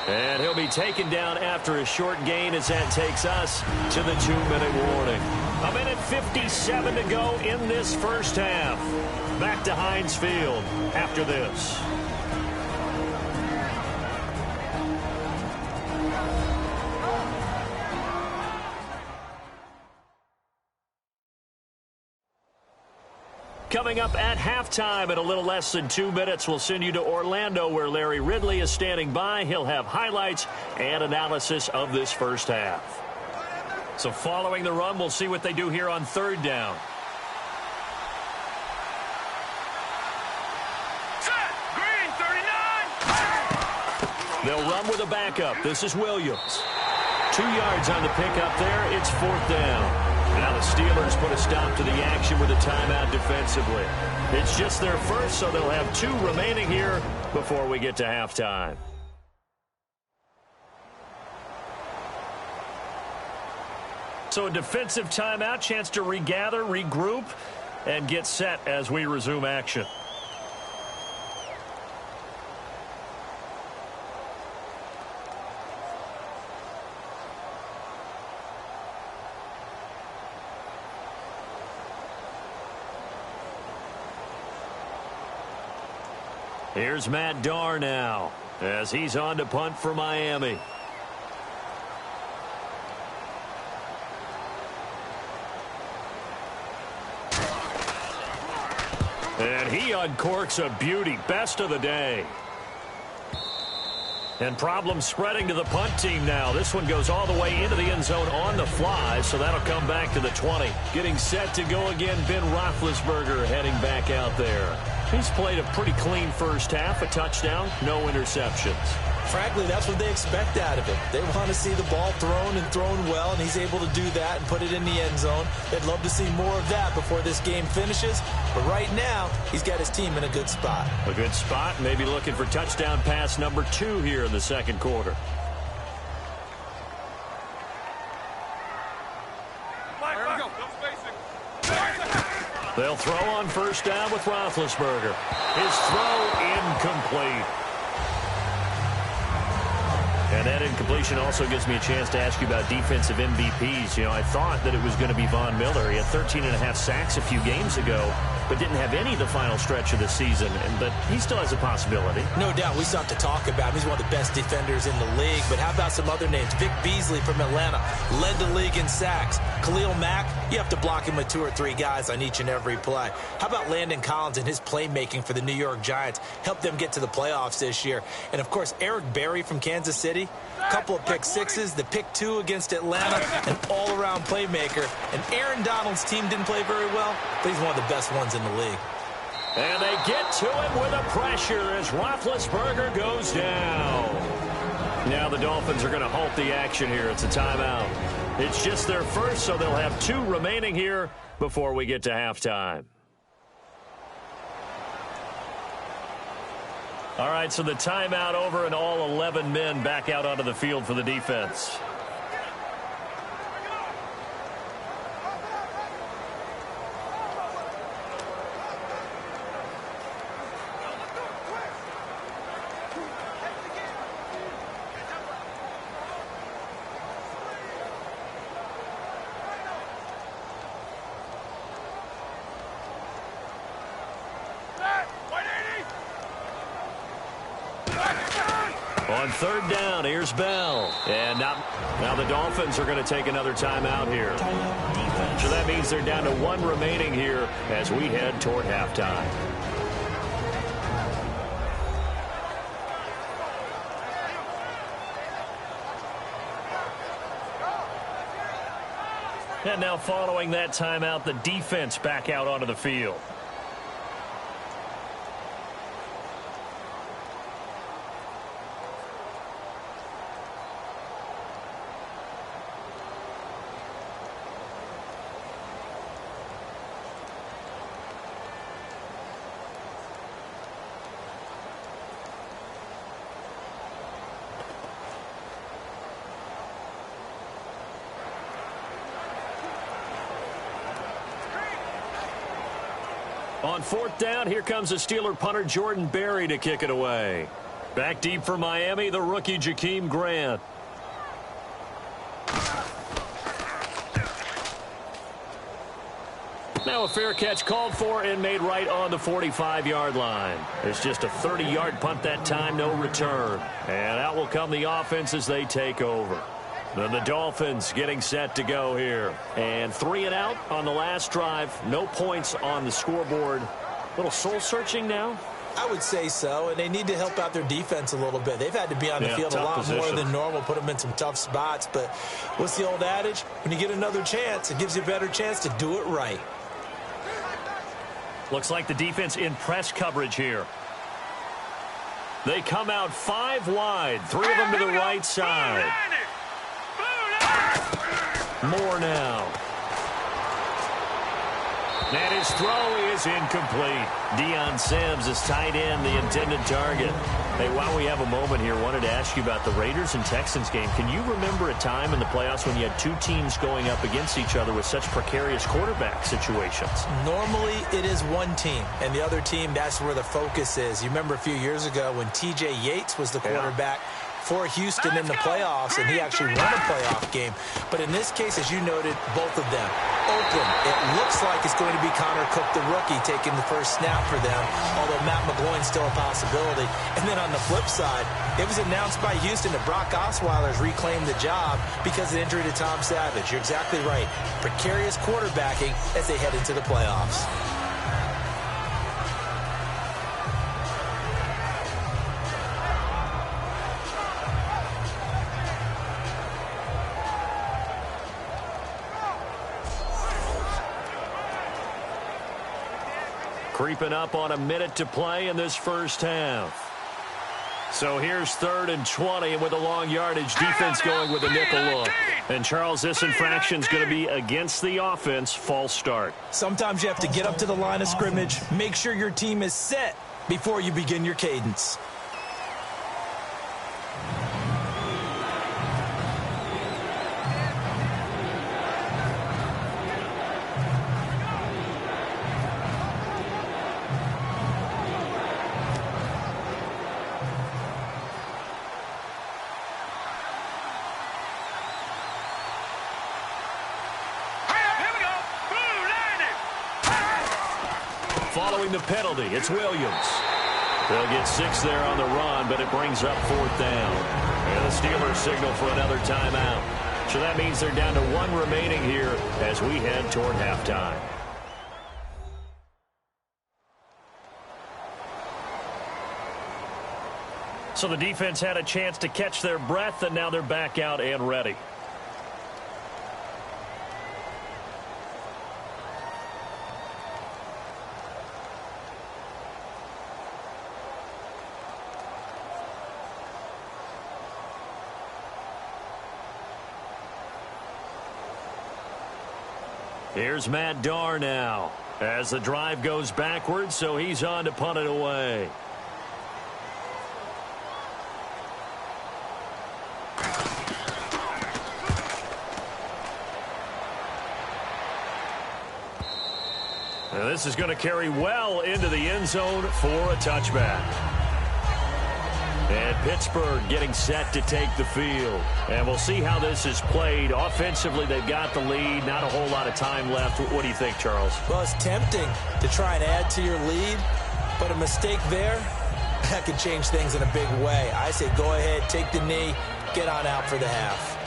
And he'll be taken down after a short gain as that takes us to the 2-minute warning. 1:57 to go in this first half. Back to Heinz Field after this. Coming up at halftime in a little less than 2 minutes, we'll send you to Orlando where Larry Ridley is standing by. He'll have highlights and analysis of this first half. So following the run, we'll see what they do here on 3rd down. Set! Green, 39! They'll run with a backup. This is Williams. 2 yards on the pickup there. It's 4th down. Now the Steelers put a stop to the action with a timeout defensively. It's just their first, so they'll have 2 remaining here before we get to halftime. So a defensive timeout, chance to regather, regroup, and get set as we resume action. Here's Matt Darr now as he's on to punt for Miami. And he uncorks a beauty. Best of the day. And problems spreading to the punt team now. This one goes all the way into the end zone on the fly, so that'll come back to the 20. Getting set to go again, Ben Roethlisberger heading back out there. He's played a pretty clean first half, a touchdown, no interceptions. Frankly, that's what they expect out of him. They want to see the ball thrown and thrown well, and he's able to do that and put it in the end zone. They'd love to see more of that before this game finishes. But right now, he's got his team in a good spot. A good spot, maybe looking for touchdown pass number 2 here in the second quarter. They'll throw on first down with Roethlisberger. His throw incomplete. And that incompletion also gives me a chance to ask you about defensive MVPs. You know, I thought that it was going to be Von Miller. He had 13.5 sacks a few games ago, but didn't have any the final stretch of the season. But he still has a possibility. No doubt. We still have to talk about him. He's one of the best defenders in the league. But how about some other names? Vic Beasley from Atlanta led the league in sacks. Khalil Mack, you have to block him with 2 or 3 guys on each and every play. How about Landon Collins and his playmaking for the New York Giants? Helped them get to the playoffs this year. And, of course, Eric Berry from Kansas City. Couple of pick sixes, the pick 2 against Atlanta, an all-around playmaker. And Aaron Donald's team didn't play very well, but he's one of the best ones in the league. And they get to him with a pressure as Roethlisberger goes down. Now the Dolphins are going to halt the action here. It's a timeout. It's just their first, so they'll have 2 remaining here before we get to halftime. All right, so the timeout over and all 11 men back out onto the field for the defense. On third down, here's Bell. And now the Dolphins are going to take another timeout here. So that means they're down to 1 remaining here as we head toward halftime. And now following that timeout, the defense back out onto the field. On fourth down, here comes the Steeler punter Jordan Berry to kick it away. Back deep for Miami, the rookie Jakeem Grant. Now a fair catch called for and made right on the 45-yard line. It's just a 30-yard punt that time, no return. And out will come the offense as they take over. Then the Dolphins getting set to go here. And 3 and out on the last drive. No points on the scoreboard. A little soul-searching now? I would say so, and they need to help out their defense a little bit. They've had to be on the field a lot more than normal, put them in some tough spots. But what's the old adage? When you get another chance, it gives you a better chance to do it right. Looks like the defense in press coverage here. They come out 5 wide, 3 of them to the right side. More now. And his throw is incomplete. Deion Sims is tight end, the intended target. Hey, while we have a moment here, wanted to ask you about the Raiders and Texans game. Can you remember a time in the playoffs when you had 2 teams going up against each other with such precarious quarterback situations? Normally, it is one team, and the other team, that's where the focus is. You remember a few years ago when T.J. Yates was the quarterback for Houston in the playoffs, and he actually won a playoff game. But in this case, as you noted, both of them. Oakland, it looks like it's going to be Connor Cook, the rookie, taking the first snap for them, although Matt McGloin's still a possibility. And then on the flip side, it was announced by Houston that Brock Osweiler's reclaimed the job because of the injury to Tom Savage. You're exactly right. Precarious quarterbacking as they head into the playoffs. Creeping up on a minute to play in this first half. So here's 3rd and 20, and with a long yardage, defense going with a nickel look. And, Charles, this infraction's going to be against the offense, false start. Sometimes you have to get up to the line of scrimmage, make sure your team is set before you begin your cadence. Following the penalty, it's Williams. They'll get 6 there on the run, but it brings up 4th down. And the Steelers signal for another timeout. So that means they're down to 1 remaining here as we head toward halftime. So the defense had a chance to catch their breath, and now they're back out and ready. Here's Matt Darr now as the drive goes backwards, so he's on to punt it away. And this is going to carry well into the end zone for a touchback. And Pittsburgh getting set to take the field. And we'll see how this is played. Offensively, they've got the lead. Not a whole lot of time left. What do you think, Charles? Well, it's tempting to try and add to your lead, but a mistake there, that could change things in a big way. I say go ahead, take the knee, get on out for the half.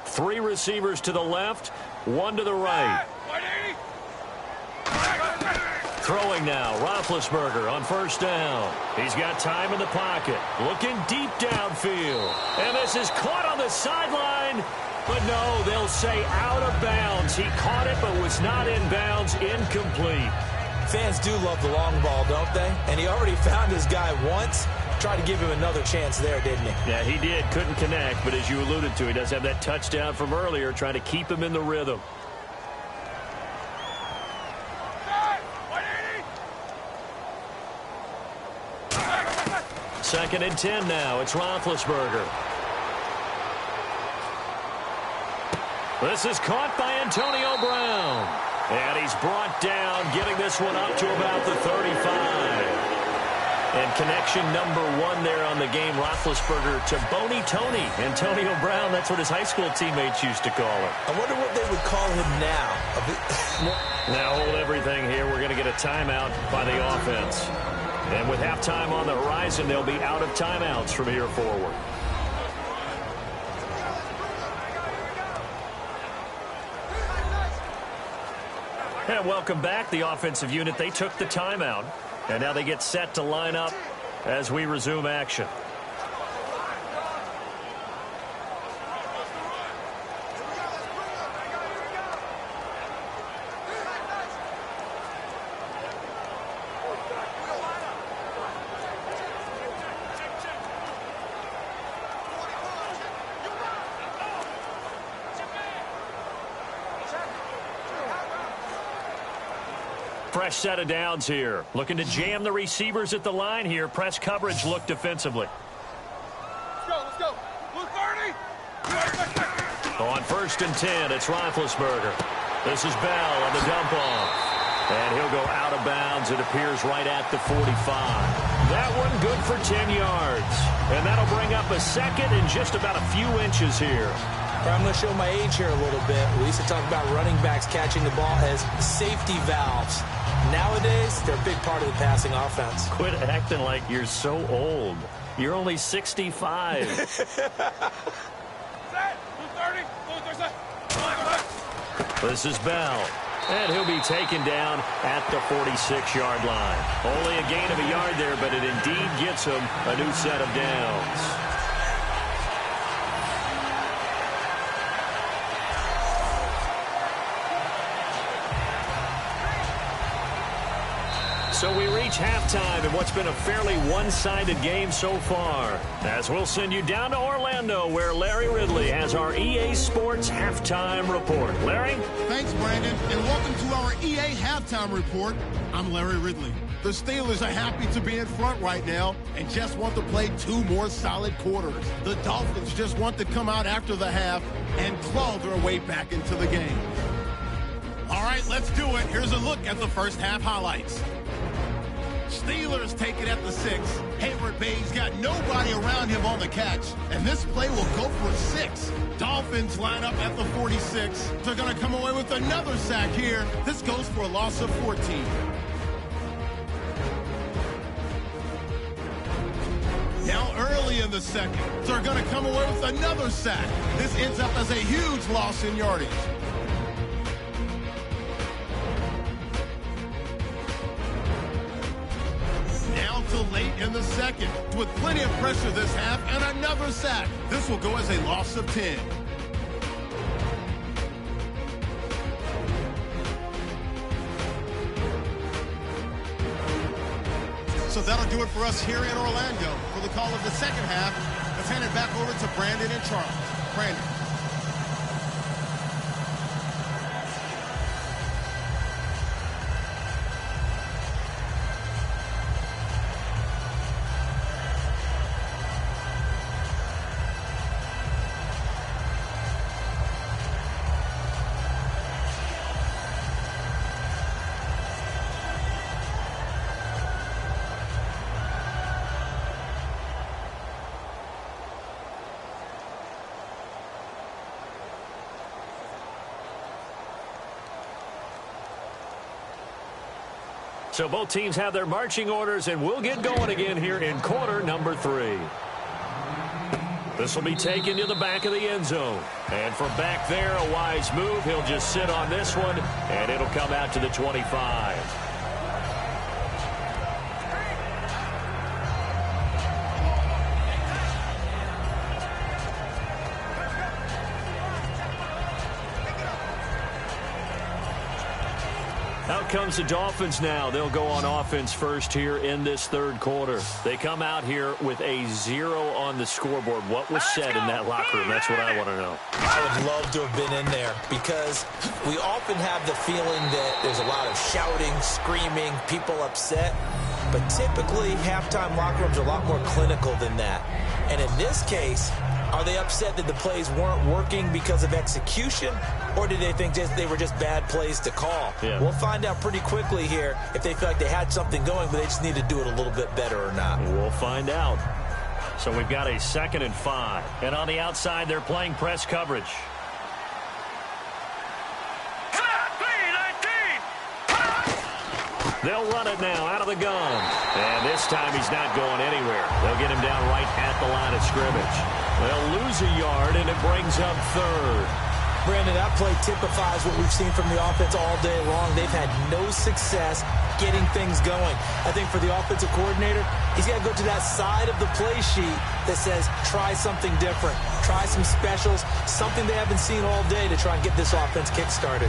Three receivers to the left, one to the right. Throwing now, Roethlisberger on first down. He's got time in the pocket, looking deep downfield. And this is caught on the sideline, but no, they'll say out of bounds. He caught it, but was not in bounds, incomplete. Fans do love the long ball, don't they? And he already found his guy once. Tried to give him another chance there, didn't he? Yeah, he did. Couldn't connect, but as you alluded to, he does have that touchdown from earlier, trying to keep him in the rhythm. Second and 10 now. It's Roethlisberger. This is caught by Antonio Brown. And he's brought down, getting this one up to about the 35. And connection number one there on the game, Roethlisberger to Boney Tony. Antonio Brown, that's what his high school teammates used to call him. I wonder what they would call him now. Now hold everything here. We're going to get a timeout by the offense. And with halftime on the horizon, they'll be out of timeouts from here forward. And welcome back, the offensive unit. They took the timeout. And now they get set to line up as we resume action. Fresh set of downs here. Looking to jam the receivers at the line here. Press coverage look defensively. Let's go. Blue 30. On first and 10, it's Roethlisberger. This is Bell on the dump off. And he'll go out of bounds. It appears right at the 45. That one good for 10 yards. And that'll bring up a second in just about a few inches here. I'm going to show my age here a little bit. We used to talk about running backs catching the ball as safety valves. Nowadays, they're a big part of the passing offense. Quit acting like you're so old. You're only 65. This is Bell. And he'll be taken down at the 46-yard line. Only a gain of a yard there, but it indeed gets him a new set of downs. So we reach halftime in what's been a fairly one-sided game so far. As we'll send you down to Orlando, where Larry Ridley has our EA Sports Halftime Report. Larry? Thanks, Brandon, and welcome to our EA Halftime Report. I'm Larry Ridley. The Steelers are happy to be in front right now and just want to play two more solid quarters. The Dolphins just want to come out after the half and claw their way back into the game. All right, let's do it. Here's a look at the first half highlights. Steelers take it at the 6. Hayward Bay's got nobody around him on the catch, and this play will go for 6. Dolphins line up at the 46. They're going to come away with another sack here. This goes for a loss of 14. Now early in the second, they're going to come away with another sack. This ends up as a huge loss in yardage. Late in the second, with plenty of pressure this half and another sack. This will go as a loss of 10. do it for us here in Orlando. For the call of the second half, let's hand it back over to Brandon and Charles. Brandon. So both teams have their marching orders, and we'll get going again here in quarter number 3. This will be taken to the back of the end zone. And from back there, a wise move. He'll just sit on this one, and it'll come out to the 25. Out comes the Dolphins now. They'll go on offense first here in this third quarter. They come out here with a 0 on the scoreboard. What was said in that locker room? That's what I want to know. I would love to have been in there because we often have the feeling that there's a lot of shouting, screaming, people upset. But typically, halftime locker rooms are a lot more clinical than that. And in this case, are they upset that the plays weren't working because of execution, or did they think they were just bad plays to call? Yeah. We'll find out pretty quickly here if they feel like they had something going, but they just need to do it a little bit better or not. We'll find out. So we've got a 2nd and 5. And on the outside, they're playing press coverage. They'll run it now out of the gun. And this time he's not going anywhere. They'll get him down right at the line of scrimmage. They'll lose a yard, and it brings up 3rd. Brandon, that play typifies what we've seen from the offense all day long. They've had no success getting things going. I think for the offensive coordinator, he's got to go to that side of the play sheet that says try something different, try some specials, something they haven't seen all day to try and get this offense kick-started.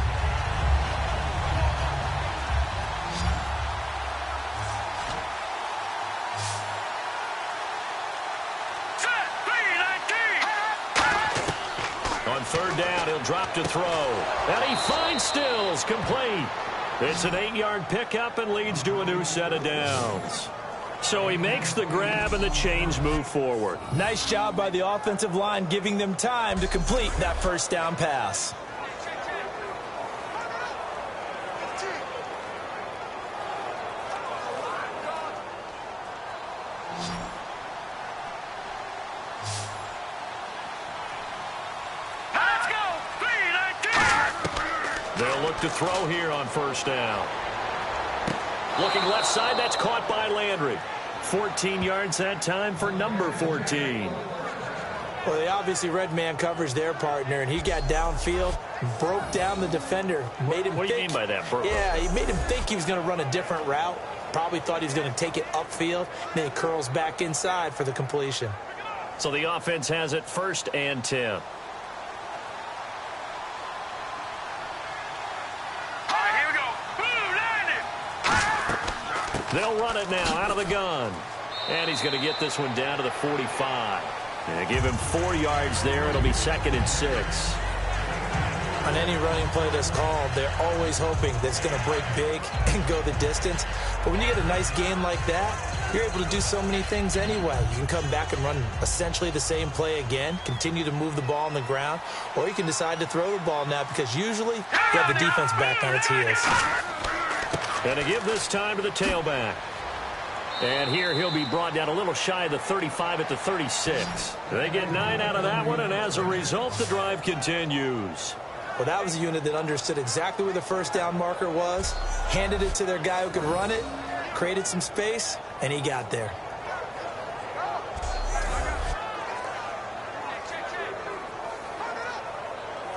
On 3rd down, he'll drop to throw. And he finds Stills, complete. It's an 8-yard pickup and leads to a new set of downs. So he makes the grab and the chains move forward. Nice job by the offensive line giving them time to complete that first down pass. They'll look to throw here on 1st down. Looking left side, that's caught by Landry. 14 yards that time for number 14. Well, they obviously read man coverage their partner, and he got downfield, broke down the defender, made him What do you mean by that, bro? Yeah, he made him think he was going to run a different route. Probably thought he was going to take it upfield, and then he curls back inside for the completion. So the offense has it 1st and 10. They'll run it now out of the gun. And he's going to get this one down to the 45. And give him 4 yards there. It'll be 2nd and 6. On any running play that's called, they're always hoping that it's going to break big and go the distance. But when you get a nice gain like that, you're able to do so many things anyway. You can come back and run essentially the same play again, continue to move the ball on the ground, or you can decide to throw the ball now because usually you have the defense back on its heels. And to give this time to the tailback. And here he'll be brought down a little shy of the 35 at the 36. They get 9 out of that one, and as a result, the drive continues. Well, that was a unit that understood exactly where the 1st down marker was, handed it to their guy who could run it, created some space, and he got there.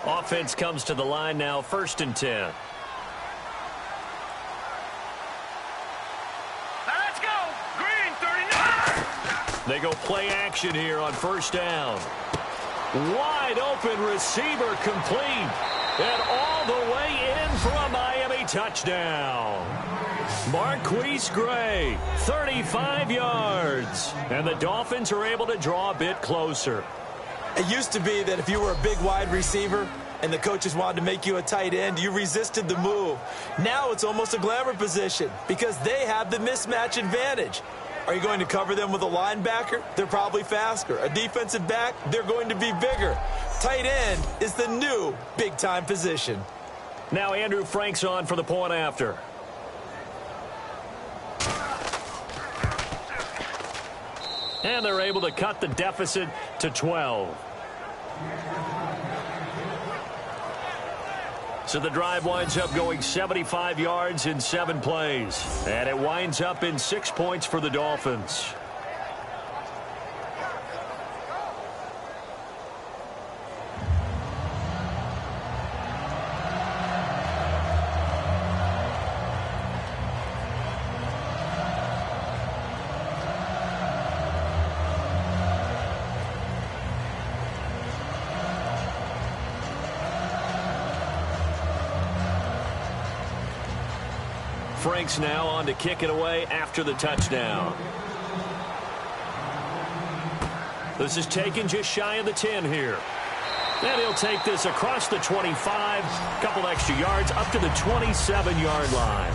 Offense comes to the line now, 1st and 10. They go play action here on 1st down. Wide open receiver complete. And all the way in for a Miami touchdown. Marquise Gray, 35 yards. And the Dolphins are able to draw a bit closer. It used to be that if you were a big wide receiver and the coaches wanted to make you a tight end, you resisted the move. Now it's almost a glamour position because they have the mismatch advantage. Are you going to cover them with a linebacker? They're probably faster. A defensive back? They're going to be bigger. Tight end is the new big-time position. Now Andrew Frank's on for the point after. And they're able to cut the deficit to 12. So the drive winds up going 75 yards in 7 plays. And it winds up in 6 points for the Dolphins. Frank's now on to kick it away after the touchdown. This is taken just shy of the 10 here. And he'll take this across the 25, a couple extra yards up to the 27-yard line.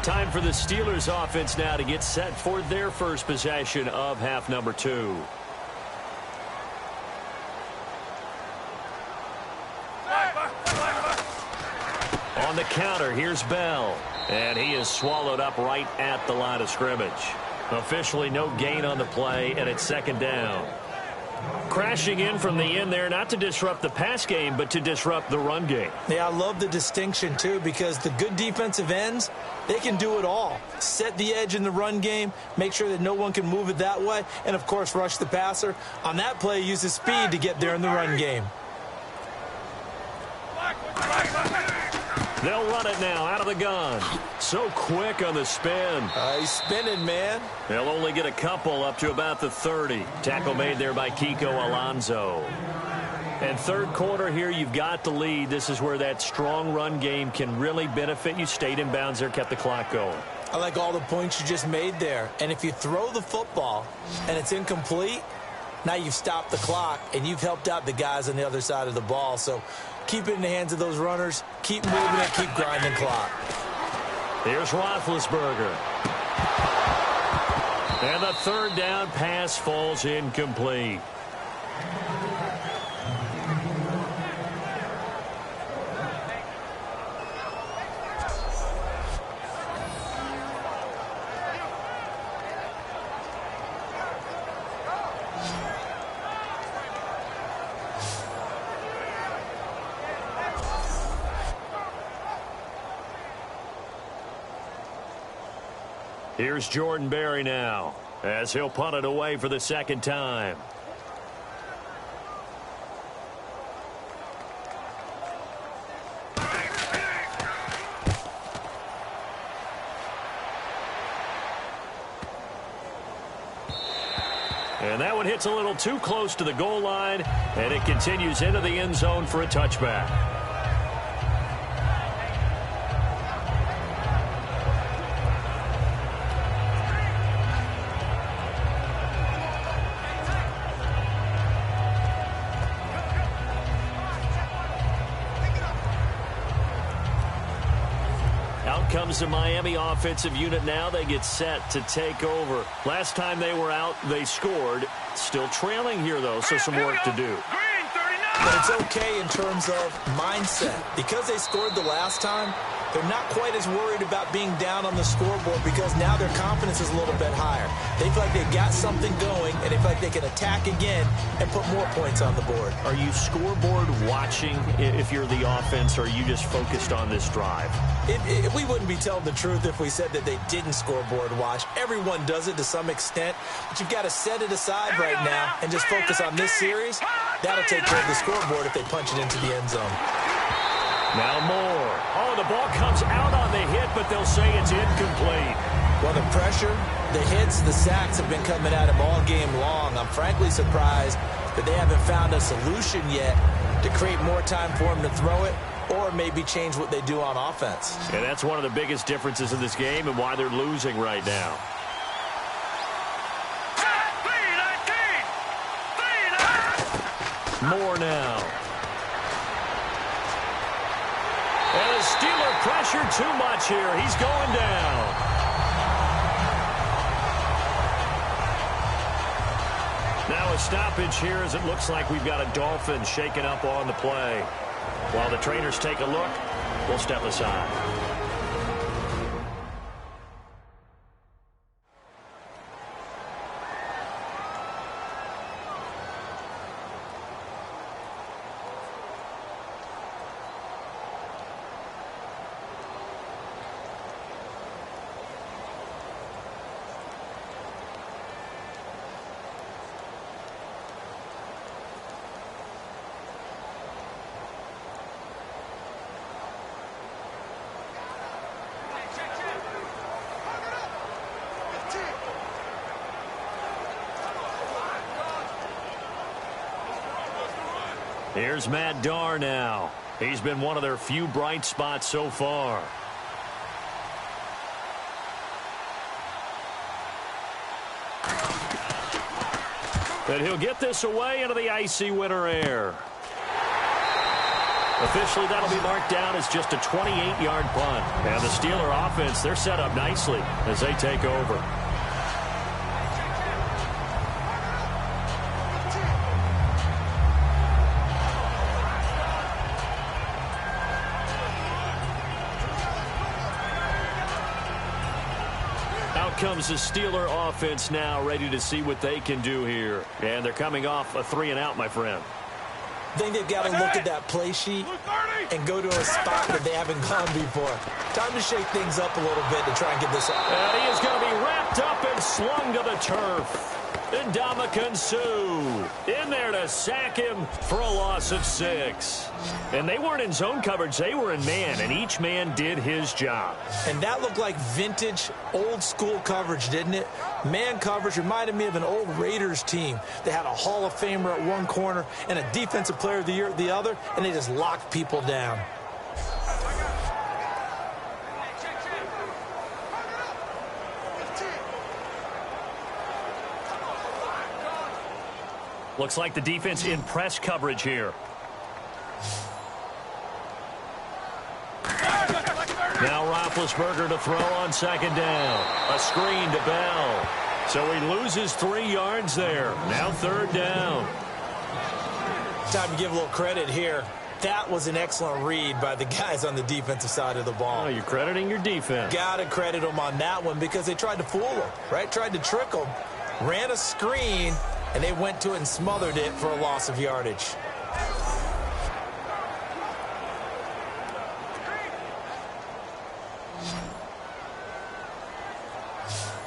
Time for the Steelers offense now to get set for their first possession of half number 2. On the counter, here's Bell. And he is swallowed up right at the line of scrimmage. Officially no gain on the play, and it's second down. Crashing in from the end there, not to disrupt the pass game, but to disrupt the run game. Yeah, I love the distinction, too, because the good defensive ends, they can do it all. Set the edge in the run game, make sure that no one can move it that way, and, of course, rush the passer. On that play, use his speed to get there in the run game. They'll run it now out of the gun. So quick on the spin. He's spinning, man. They'll only get a couple up to about the 30. Tackle made there by Kiko Alonso. And third quarter here, you've got the lead. This is where that strong run game can really benefit you. Stayed in bounds there, kept the clock going. I like all the points you just made there. And if you throw the football and it's incomplete, now you've stopped the clock and you've helped out the guys on the other side of the ball. So keep it in the hands of those runners. Keep moving it. Keep grinding clock. Here's Roethlisberger. And the third down pass falls incomplete. Here's Jordan Berry now, as he'll punt it away for the second time. And that one hits a little too close to the goal line, and it continues into the end zone for a touchback. Comes the Miami offensive unit now. They get set to take over. Last time they were out, they scored. Still trailing here, though, so some work to do. But it's okay in terms of mindset. Because they scored the last time, they're not quite as worried about being down on the scoreboard because now their confidence is a little bit higher. They feel like they got something going, and they feel like they can attack again and put more points on the board. Are you scoreboard watching if you're the offense, or are you just focused on this drive? We wouldn't be telling the truth if we said that they didn't scoreboard watch. Everyone does it to some extent, but you've got to set it aside right now and just focus on this series. That'll take care of the scoreboard if they punch it into the end zone. Now Moore. Oh, the ball comes out on the hit, but they'll say it's incomplete. Well, the pressure, the hits, the sacks have been coming at him all game long. I'm frankly surprised that they haven't found a solution yet to create more time for him to throw it or maybe change what they do on offense. And that's one of the biggest differences in this game and why they're losing right now. More now. And the Steeler pressure too much here. He's going down. Now a stoppage here as it looks like we've got a Dolphin shaken up on the play. While the trainers take a look, we'll step aside. Here's Matt Darr now. He's been one of their few bright spots so far. And he'll get this away into the icy winter air. Officially, that'll be marked down as just a 28-yard punt. And the Steeler offense, they're set up nicely as they take over. Comes the Steeler offense now, ready to see what they can do here. And they're coming off a 3-and-out, my friend. I think they've got to look at that play sheet and go to a spot that they haven't gone before. Time to shake things up a little bit to try and get this up. And he is going to be wrapped up and slung to the turf. Ndamukong Suh in there to sack him for a loss of 6. And they weren't in zone coverage. They were in man, and each man did his job. And that looked like vintage, old-school coverage, didn't it? Man coverage reminded me of an old Raiders team. They had a Hall of Famer at one corner and a Defensive Player of the Year at the other, and they just locked people down. Looks like the defense in press coverage here. Now Roethlisberger to throw on 2nd down. A screen to Bell. So he loses 3 yards there. Now 3rd down. Time to give a little credit here. That was an excellent read by the guys on the defensive side of the ball. Oh, you're crediting your defense. Got to credit them on that one because they tried to fool them, right? Tried to trick them. Ran a screen, and they went to it and smothered it for a loss of yardage.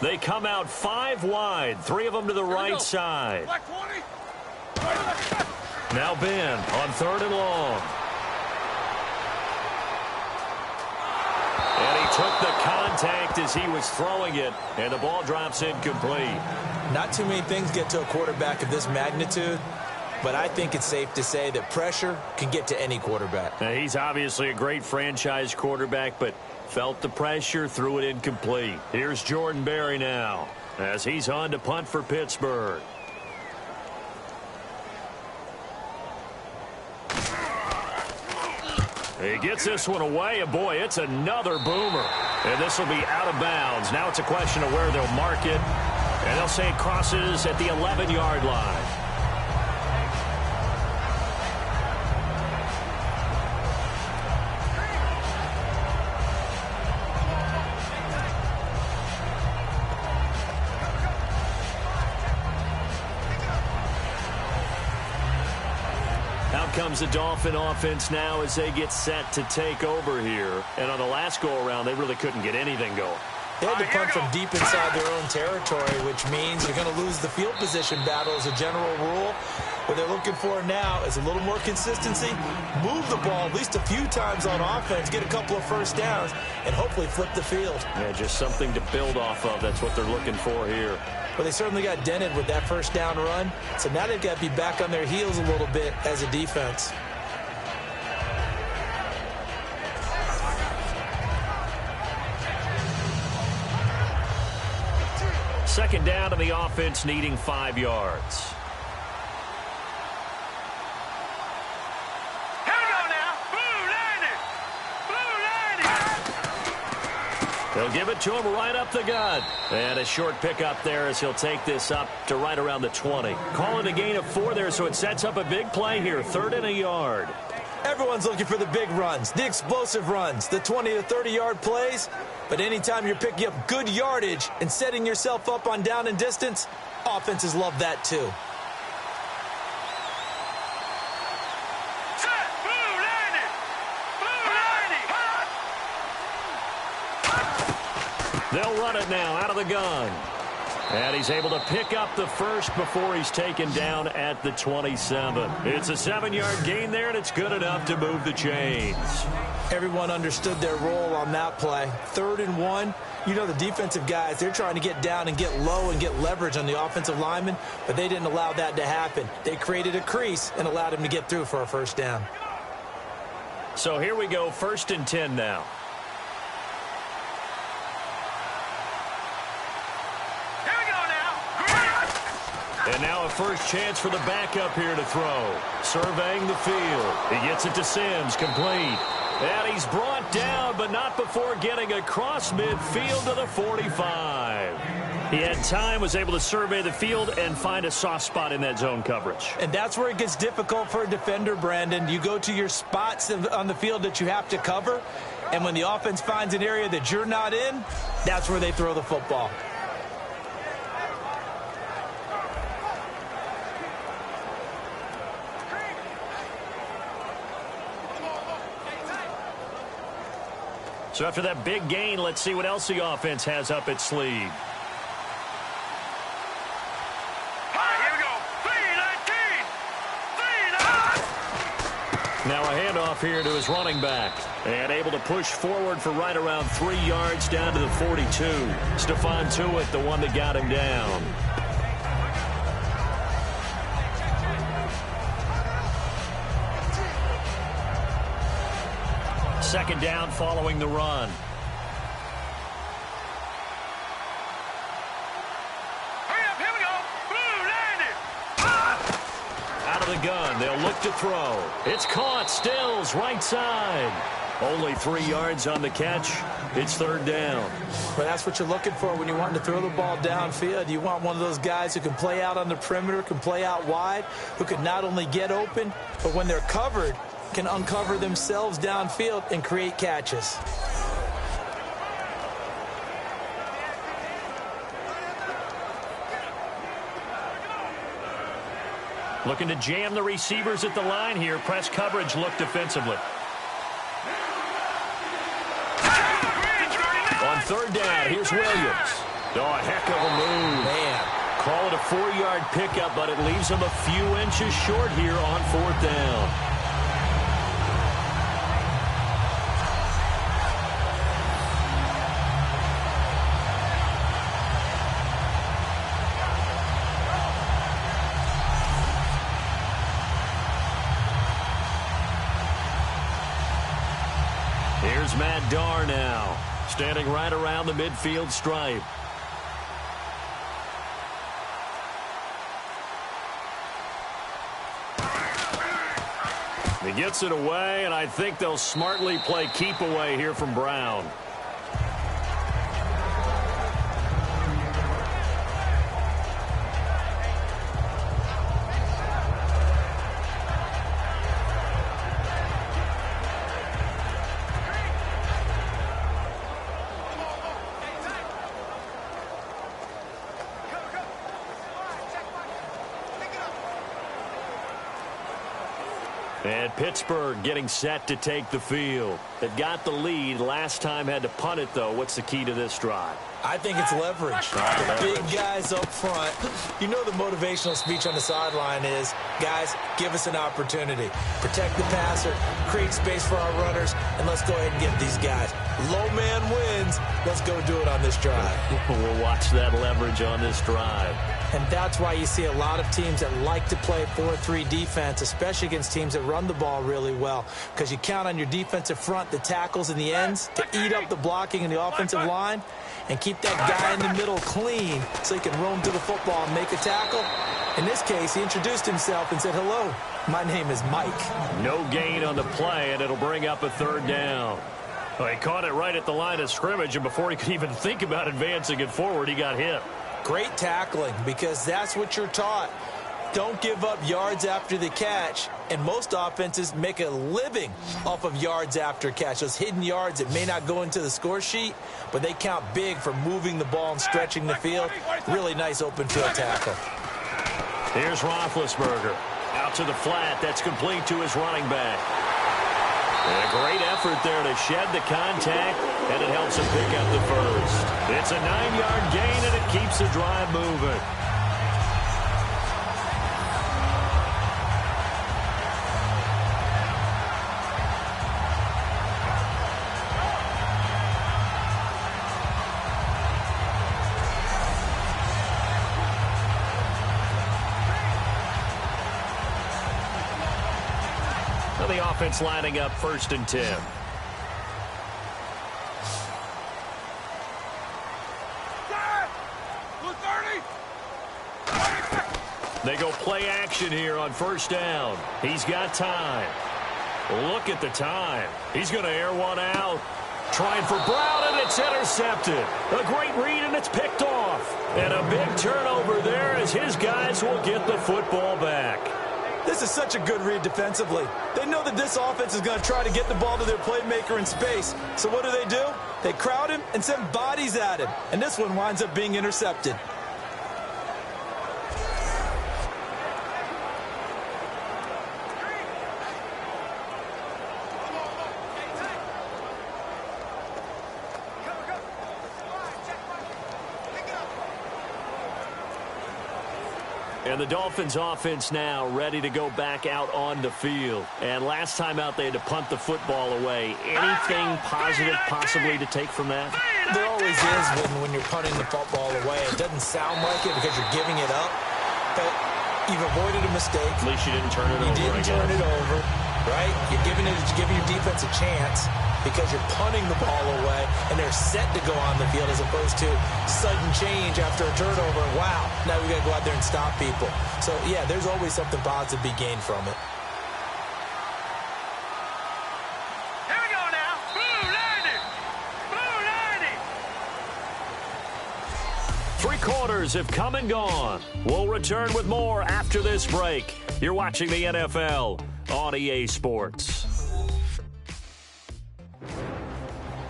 They come out 5 wide, 3 of them to the right side. Now Ben on 3rd and long. And he took the contact as he was throwing it, and the ball drops incomplete. Not too many things get to a quarterback of this magnitude, but I think it's safe to say that pressure can get to any quarterback. Now, he's obviously a great franchise quarterback, but felt the pressure, threw it incomplete. Here's Jordan Berry now as he's on to punt for Pittsburgh. He gets this one away, and boy, it's another boomer. And this will be out of bounds. Now it's a question of where they'll mark it. And they'll say it crosses at the 11-yard line. Out comes the Dolphin offense now as they get set to take over here. And on the last go-around, they really couldn't get anything going. They had to punt from deep inside their own territory, which means you're going to lose the field position battle as a general rule. What they're looking for now is a little more consistency, move the ball at least a few times on offense, get a couple of first downs, and hopefully flip the field. Yeah, just something to build off of. That's what they're looking for here. Well, they certainly got dented with that first down run, so now they've got to be back on their heels a little bit as a defense. Second down, and the offense needing 5 yards. They'll give it to him right up the gut. And a short pickup there as he'll take this up to right around the 20. Calling a gain of 4 there, so it sets up a big play here. 3rd and a yard. Everyone's looking for the big runs, the explosive runs, the 20 to 30-yard plays. But anytime you're picking up good yardage and setting yourself up on down and distance, offenses love that too. They'll run it now out of the gun. And he's able to pick up the first before he's taken down at the 27. It's a 7-yard gain there, and it's good enough to move the chains. Everyone understood their role on that play. 3rd and 1. You know the defensive guys, they're trying to get down and get low and get leverage on the offensive lineman, but they didn't allow that to happen. They created a crease and allowed him to get through for a first down. So here we go, 1st and 10 now. And now a first chance for the backup here to throw. Surveying the field. He gets it to Sims, complete. And he's brought down, but not before getting across midfield to the 45. He had time, was able to survey the field and find a soft spot in that zone coverage. And that's where it gets difficult for a defender, Brandon. You go to your spots on the field that you have to cover, and when the offense finds an area that you're not in, that's where they throw the football. So after that big gain, let's see what else the offense has up its sleeve. Now a handoff here to his running back. And able to push forward for right around 3 yards down to the 42. Stephon Tuitt, the one that got him down. Second down following the run. Here we go. Out of the gun. They'll look to throw. It's caught. Stills right side. Only 3 yards on the catch. It's 3rd down. Well, that's what you're looking for when you want to throw the ball downfield. You want one of those guys who can play out on the perimeter, can play out wide, who can not only get open, but when they're covered, can uncover themselves downfield and create catches. Looking to jam the receivers at the line here. Press coverage look defensively. On 3rd down, here's Williams. Oh, a heck of a move. Man. Call it a 4-yard pickup, but it leaves him a few inches short here on 4th down. Here's Matt Darr now, standing right around the midfield stripe. He gets it away, and I think they'll smartly play keep away here from Brown. And Pittsburgh getting set to take the field. They've got the lead. Last time had to punt it, though. What's the key to this drive? I think it's leverage. Big guys up front. You know the motivational speech on the sideline is, guys, give us an opportunity. Protect the passer, create space for our runners, and let's go ahead and get these guys. Low man wins. Let's go do it on this drive. We'll watch that leverage on this drive. And that's why you see a lot of teams that like to play 4-3 defense, especially against teams that run the ball really well, because you count on your defensive front, the tackles and the ends, to eat up the blocking in the offensive line and keep that guy in the middle clean so he can roam to the football and make a tackle. In this case, he introduced himself and said, hello, my name is Mike. No gain on the play, and it'll bring up a third down. Well, he caught it right at the line of scrimmage, and before he could even think about advancing it forward, he got hit. Great tackling, because that's what you're taught. Don't give up yards after the catch, and most offenses make a living off of yards after catch. Those hidden yards that may not go into the score sheet, but they count big for moving the ball and stretching the field. Really nice open field tackle. Here's Roethlisberger. Out to the flat. That's complete to his running back. And a great effort there to shed the contact, and it helps him pick up the first. It's a 9-yard gain, and it keeps the drive moving. The offense lining up 1st and 10. They go play action here on 1st down. He's got time. Look at the time. He's going to air one out. Trying for Brown, and it's intercepted. A great read, and it's picked off. And a big turnover there as his guys will get the football back. This is such a good read defensively. They know that this offense is going to try to get the ball to their playmaker in space. So what do? They crowd him and send bodies at him. And this one winds up being intercepted. And the Dolphins offense now ready to go back out on the field. And last time out they had to punt the football away. Anything positive possibly to take from that? There always is when you're punting the football away. It doesn't sound like it because you're giving it up. But you've avoided a mistake. At least you didn't turn it over. You didn't turn it over, right? You're giving your defense a chance because you're punting the ball away, and they're set to go on the field as opposed to sudden change after a turnover. Wow, now we got to go out there and stop people. So, yeah, there's always something positive to be gained from it. Here we go now. Blue 90. Blue 90. 3 quarters have come and gone. We'll return with more after this break. You're watching the NFL on EA Sports.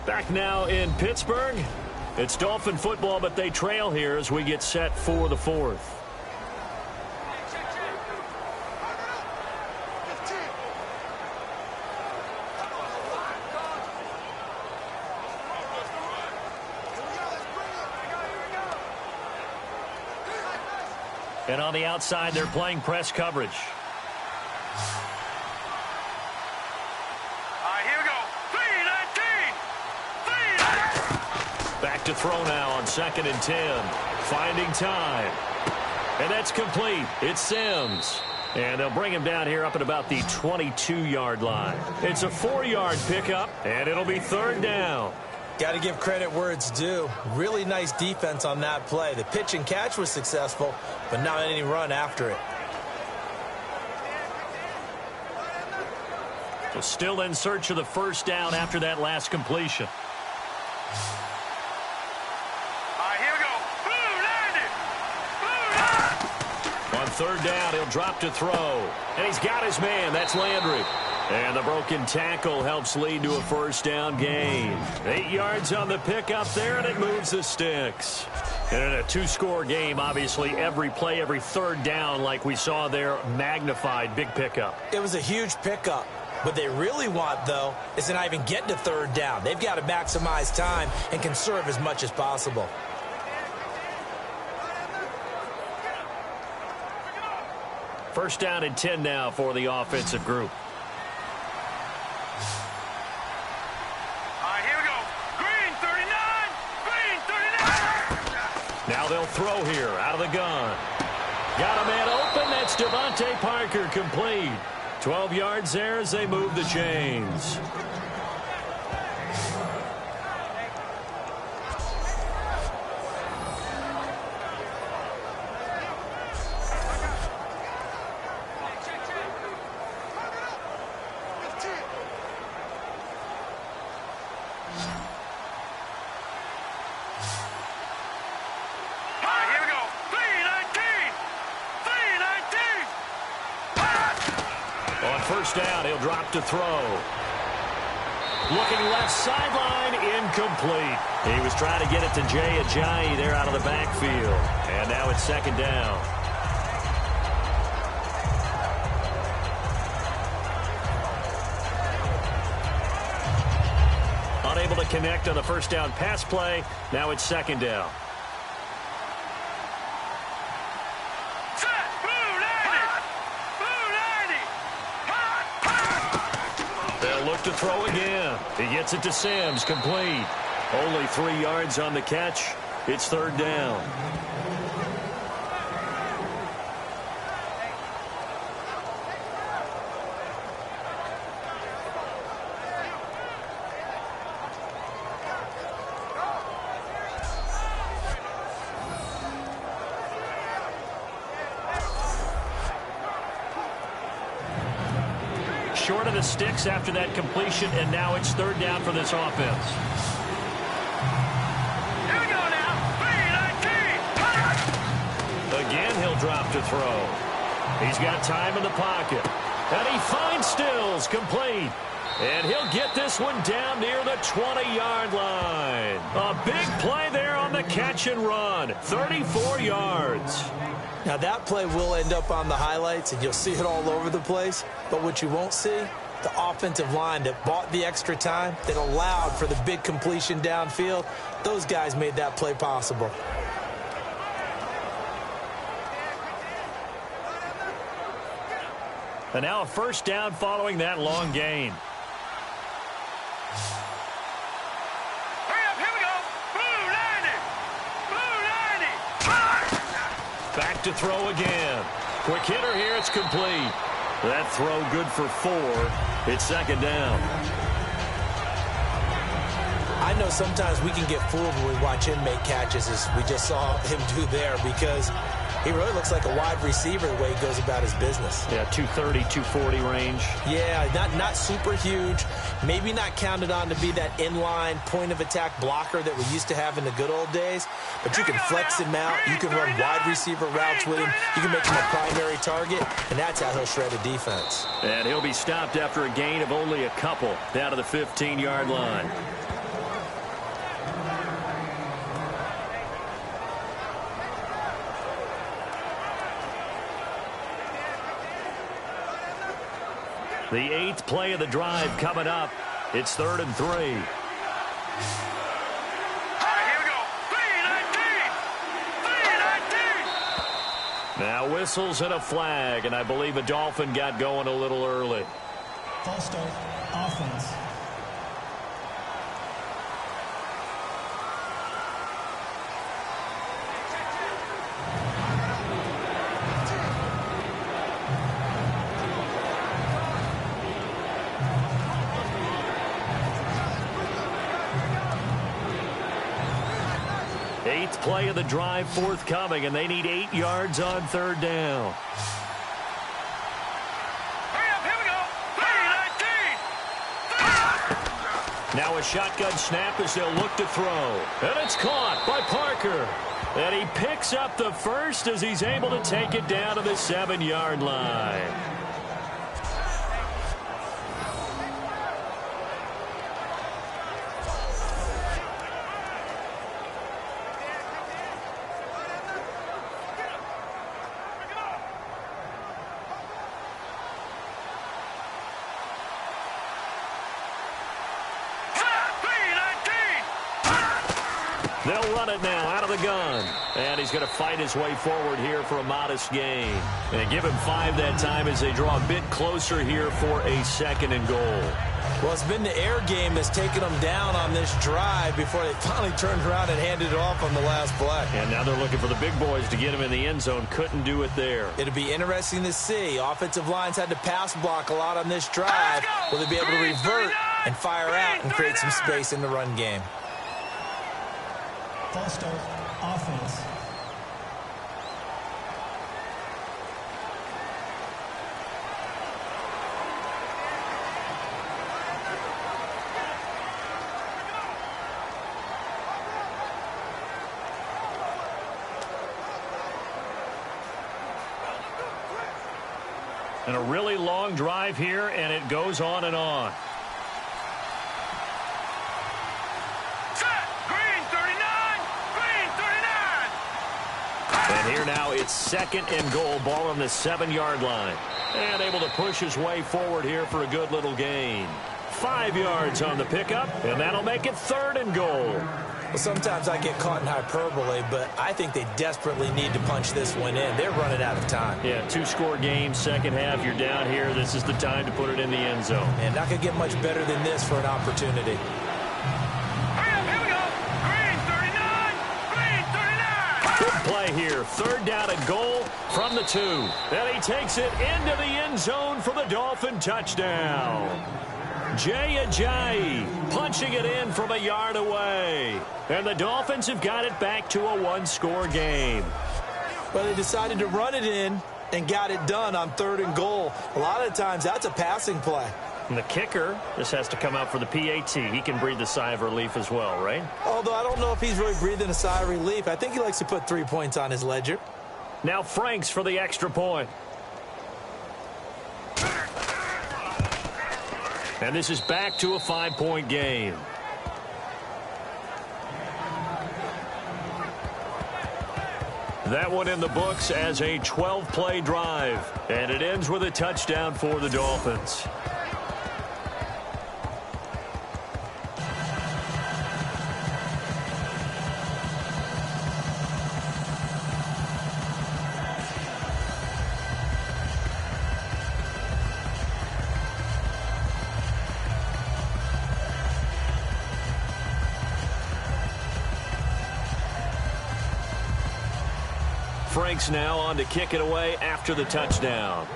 Back now in Pittsburgh. It's Dolphin football, but they trail here as we get set for the 4th. And on the outside, they're playing press coverage. Back to throw now on 2nd and 10. Finding time. And that's complete. It's Sims. And they'll bring him down here up at about the 22-yard line. It's a 4-yard pickup, and it'll be 3rd down. Got to give credit where it's due. Really nice defense on that play. The pitch and catch was successful, but not any run after it. So still in search of the 1st down after that last completion. On 3rd down, he'll drop to throw. And he's got his man. That's Landry. And the broken tackle helps lead to a 1st down gain. 8 yards on the pickup there, and it moves the sticks. And in a two-score game, obviously, every play, every third down, like we saw there, magnified. Big pickup. It was a huge pickup. What they really want, though, is to not even get to third down. They've got to maximize time and conserve as much as possible. First down and 10 now for the offensive group. All right, here we go. Green 39. Green 39. Now they'll throw here out of the gun. Got a man open. That's Devontae Parker, complete. 12 yards there as they move the chains. First down, he'll drop to throw. Looking left sideline, incomplete. He was trying to get it to Jay Ajayi there out of the backfield. And now it's second down. Unable to connect on the first down pass play. Now it's second down. To throw again. He gets it to Sims, complete. Only 3 yards on the catch. It's third down. Short of the sticks after that completion, and now it's third down for this offense. Here we go now. 3-19. Again, he'll drop to throw. He's got time in the pocket. And he finds Stills, complete. And he'll get this one down near the 20-yard line. A big play there on the catch and run. 34 yards. Now, that play will end up on the highlights, and you'll see it all over the place. But what you won't see, the offensive line that bought the extra time, that allowed for the big completion downfield, those guys made that play possible. And now a first down following that long gain. Back to throw again. Quick hitter here. It's complete. That throw good for 4. It's second down. I know sometimes we can get fooled when we watch him make catches, as we just saw him do there, because he really looks like a wide receiver the way he goes about his business. Yeah, 230, 240 range. Yeah, not super huge. Maybe not counted on to be that inline point-of-attack blocker that we used to have in the good old days. But you can flex him out. You can run wide receiver routes with him. You can make him a primary target, and that's how he'll shred a defense. And he'll be stopped after a gain of only a couple down to the 15-yard line. The 8th play of the drive coming up. It's 3rd and 3. All right, here we go. 3-19. 3-19. Now whistles and a flag, and I believe a Dolphin got going a little early. False start, offense. Play of the drive forthcoming, and they need 8 yards on third down. Hurry up, here we go. 3-19. Now a shotgun snap as they'll look to throw. And it's caught by Parker. And he picks up the first as he's able to take it down to the 7-yard line. They'll run it now out of the gun. And he's going to fight his way forward here for a modest gain. And give him 5 that time as they draw a bit closer here for a 2nd and goal. Well, it's been the air game that's taken them down on this drive before they finally turned around and handed it off on the last play. And now they're looking for the big boys to get him in the end zone. Couldn't do it there. It'll be interesting to see. Offensive lines had to pass block a lot on this drive. Will they be able to revert and fire out and create some space in the run game? False start, offense. And a really long drive here, and it goes on and on. And here now it's 2nd and goal, ball on the 7-yard line. And able to push his way forward here for a good little gain. 5 yards on the pickup, and that'll make it 3rd and goal. Well, sometimes I get caught in hyperbole, but I think they desperately need to punch this one in. They're running out of time. Yeah, 2-score game, second half, you're down here. This is the time to put it in the end zone. And not going to get much better than this for an opportunity. Play here, 3rd down and goal from the 2. And he takes it into the end zone for the Dolphin touchdown. Jay Ajayi punching it in from a yard away. And the Dolphins have got it back to a 1-score game. Well, they decided to run it in and got it done on 3rd and goal. A lot of times that's a passing play. And the kicker just has to come out for the PAT. He can breathe a sigh of relief as well, right? Although I don't know if he's really breathing a sigh of relief. I think he likes to put 3 points on his ledger. Now Franks for the extra point. And this is back to a 5-point game. That one in the books as a 12-play drive. And it ends with a touchdown for the Dolphins. Franks now on to kick it away after the touchdown.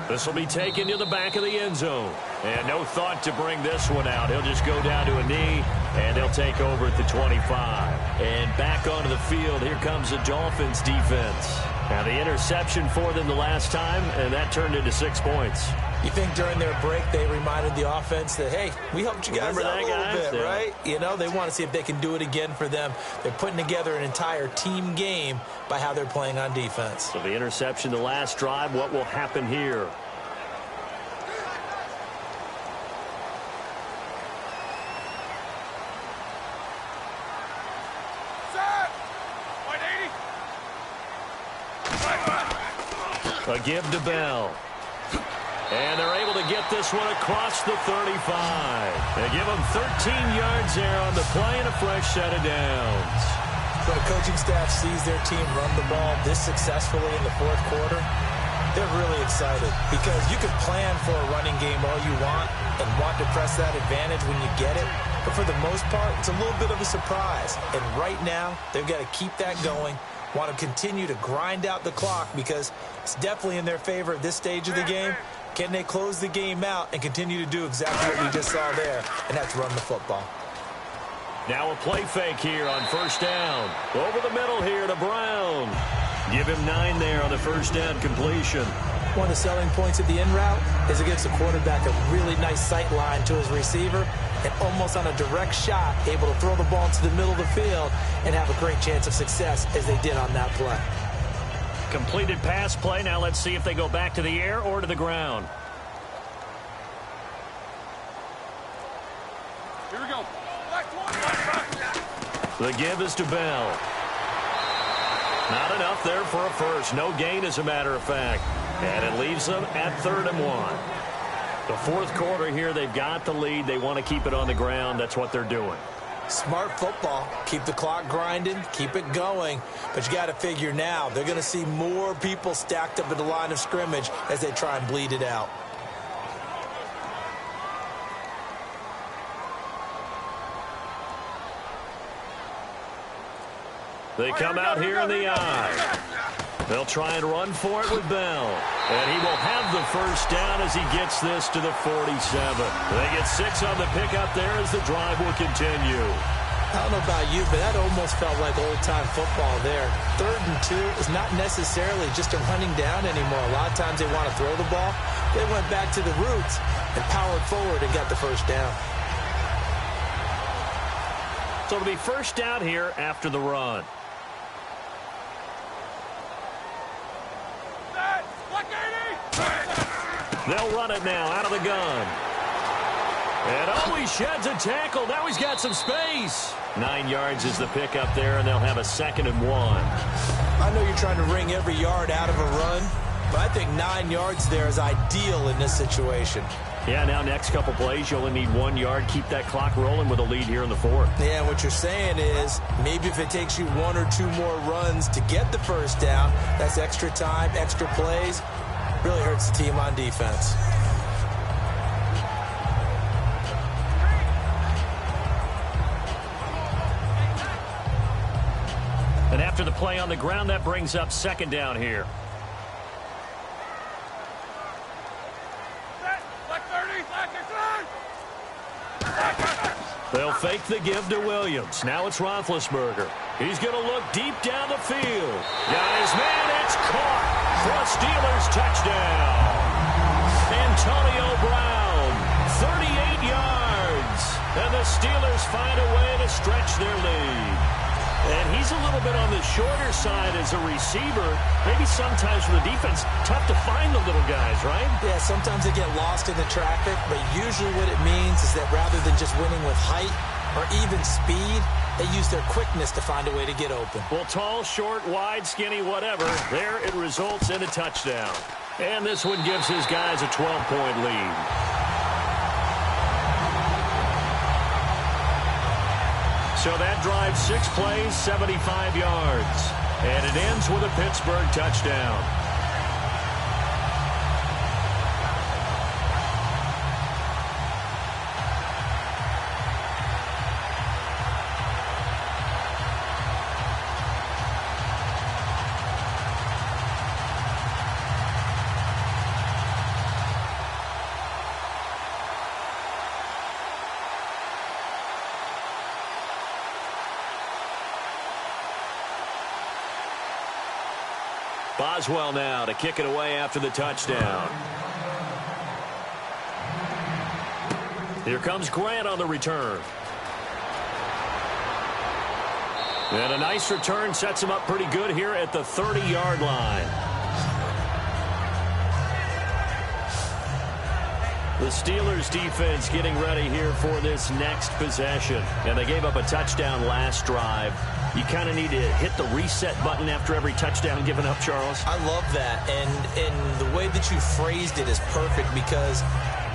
This will be taken to the back of the end zone. And no thought to bring this one out. He'll just go down to a knee, and they'll take over at the 25. And back onto the field, here comes the Dolphins defense. Now the interception for them the last time, and that turned into 6 points. You think during their break they reminded the offense that, hey, we helped you guys out a little bit, right? You know, they want to see if they can do it again for them. They're putting together an entire team game by how they're playing on defense. So the interception the last drive, what will happen here? A give to Bell. And they're able to get this one across the 35. They give them 13 yards there on the play and a fresh set of downs. When a coaching staff sees their team run the ball this successfully in the 4th quarter, they're really excited because you can plan for a running game all you want and want to press that advantage when you get it. But for the most part, it's a little bit of a surprise. And right now, they've got to keep that going, want to continue to grind out the clock because it's definitely in their favor at this stage of the game. Can they close the game out and continue to do exactly what we just saw there, and that's run the football. Now a play fake here on 1st down. Over the middle here to Brown. Give him 9 there on the 1st down completion. One of the selling points of the in route is it gives the quarterback a really nice sight line to his receiver and almost on a direct shot able to throw the ball into the middle of the field and have a great chance of success as they did on that play. Completed pass play. Now let's see if they go back to the air or to the ground. Here we go. The give is to Bell. Not enough there for a first. No gain, as a matter of fact. And it leaves them at 3rd and 1. The fourth quarter here, they've got the lead. They want to keep it on the ground. That's what they're doing. Smart football. Keep the clock grinding. Keep it going. But you got to figure now, they're going to see more people stacked up at the line of scrimmage as they try and bleed it out. They come out here in the eye. They'll try and run for it with Bell. And he will have the first down as he gets this to the 47. They get 6 on the pickup there as the drive will continue. I don't know about you, but that almost felt like old-time football there. 3rd and 2 is not necessarily just a running down anymore. A lot of times they want to throw the ball. They went back to the roots and powered forward and got the first down. So it'll be first down here after the run. They'll run it now out of the gun. And he sheds a tackle. Now he's got some space. 9 yards is the pickup there, and they'll have a 2nd and 1. I know you're trying to wring every yard out of a run, but I think 9 yards there is ideal in this situation. Yeah, now next couple plays, you only need 1 yard. Keep that clock rolling with a lead here in the 4th. Yeah, what you're saying is maybe if it takes you 1 or 2 more runs to get the first down, that's extra time, extra plays. Really hurts the team on defense. And after the play on the ground, that brings up 2nd down here. They'll fake the give to Williams. Now it's Roethlisberger. He's going to look deep down the field. Got his man. It's caught for a Steelers touchdown. Antonio Brown, 38 yards. And the Steelers find a way to stretch their lead. And he's a little bit on the shorter side as a receiver. Maybe sometimes for the defense, tough to find the little guys, right? Yeah, sometimes they get lost in the traffic, but usually what it means is that rather than just winning with height or even speed, they use their quickness to find a way to get open. Well, tall, short, wide, skinny, whatever, there it results in a touchdown. And this one gives his guys a 12-point lead. So that drives 6 plays, 75 yards. And it ends with a Pittsburgh touchdown. Boswell now to kick it away after the touchdown. Here comes Grant on the return. And a nice return sets him up pretty good here at the 30-yard line. The Steelers defense getting ready here for this next possession. And they gave up a touchdown last drive. You kind of need to hit the reset button after every touchdown given up, Charles. I love that. And the way that you phrased it is perfect because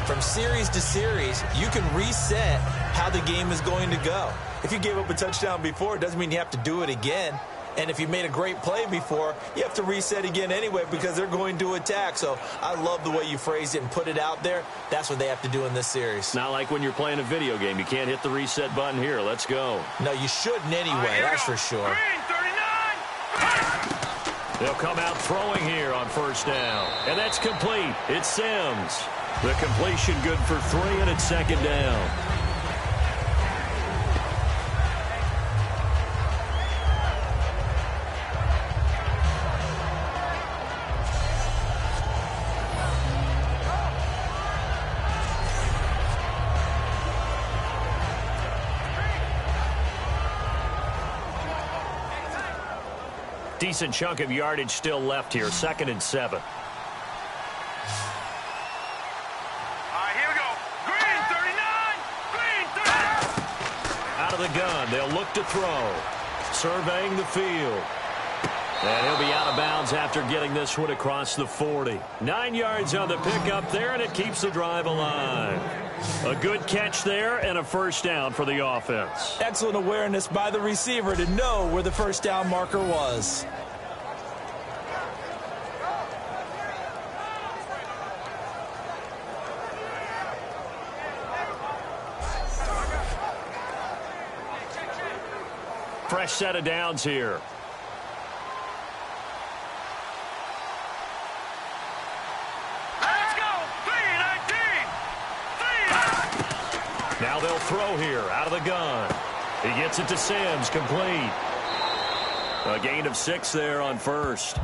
from series to series, you can reset how the game is going to go. If you gave up a touchdown before, it doesn't mean you have to do it again. And if you made a great play before, you have to reset again anyway because they're going to attack. So I love the way you phrased it and put it out there. That's what they have to do in this series. Not like when you're playing a video game. You can't hit the reset button here. Let's go. No, you shouldn't anyway, that's for sure. Green, 39. They'll come out throwing here on first down. And that's complete. It's Sims. The completion good for 3, and it's 2nd down. Decent chunk of yardage still left here. 2nd and 7. All right, here we go. Green, 39. Green, 39. Out of the gun. They'll look to throw. Surveying the field. And he'll be out of bounds after getting this one across the 40. 9 yards on the pickup there, and it keeps the drive alive. A good catch there and a first down for the offense. Excellent awareness by the receiver to know where the first down marker was. Fresh set of downs here. Now they'll throw here out of the gun. He gets it to Sims, complete. A gain of 6 there on first.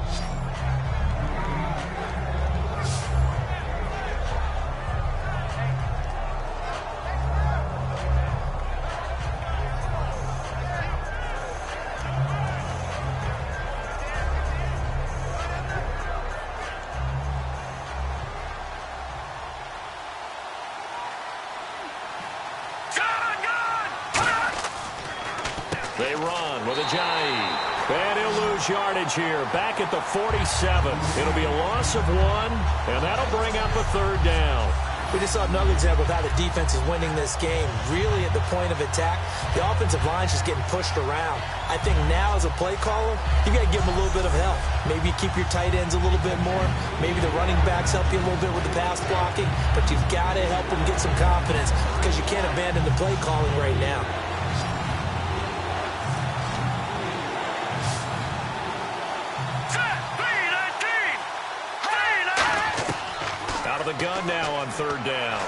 They run with Ajayi. And he'll lose yardage here. Back at the 47. It'll be a loss of 1, and that'll bring up a third down. We just saw another example of how the defense is winning this game. Really at the point of attack, the offensive line's just getting pushed around. I think now as a play caller, you got to give them a little bit of help. Maybe you keep your tight ends a little bit more. Maybe the running backs help you a little bit with the pass blocking. But you've got to help them get some confidence because you can't abandon the play calling right now. The gun now on third down.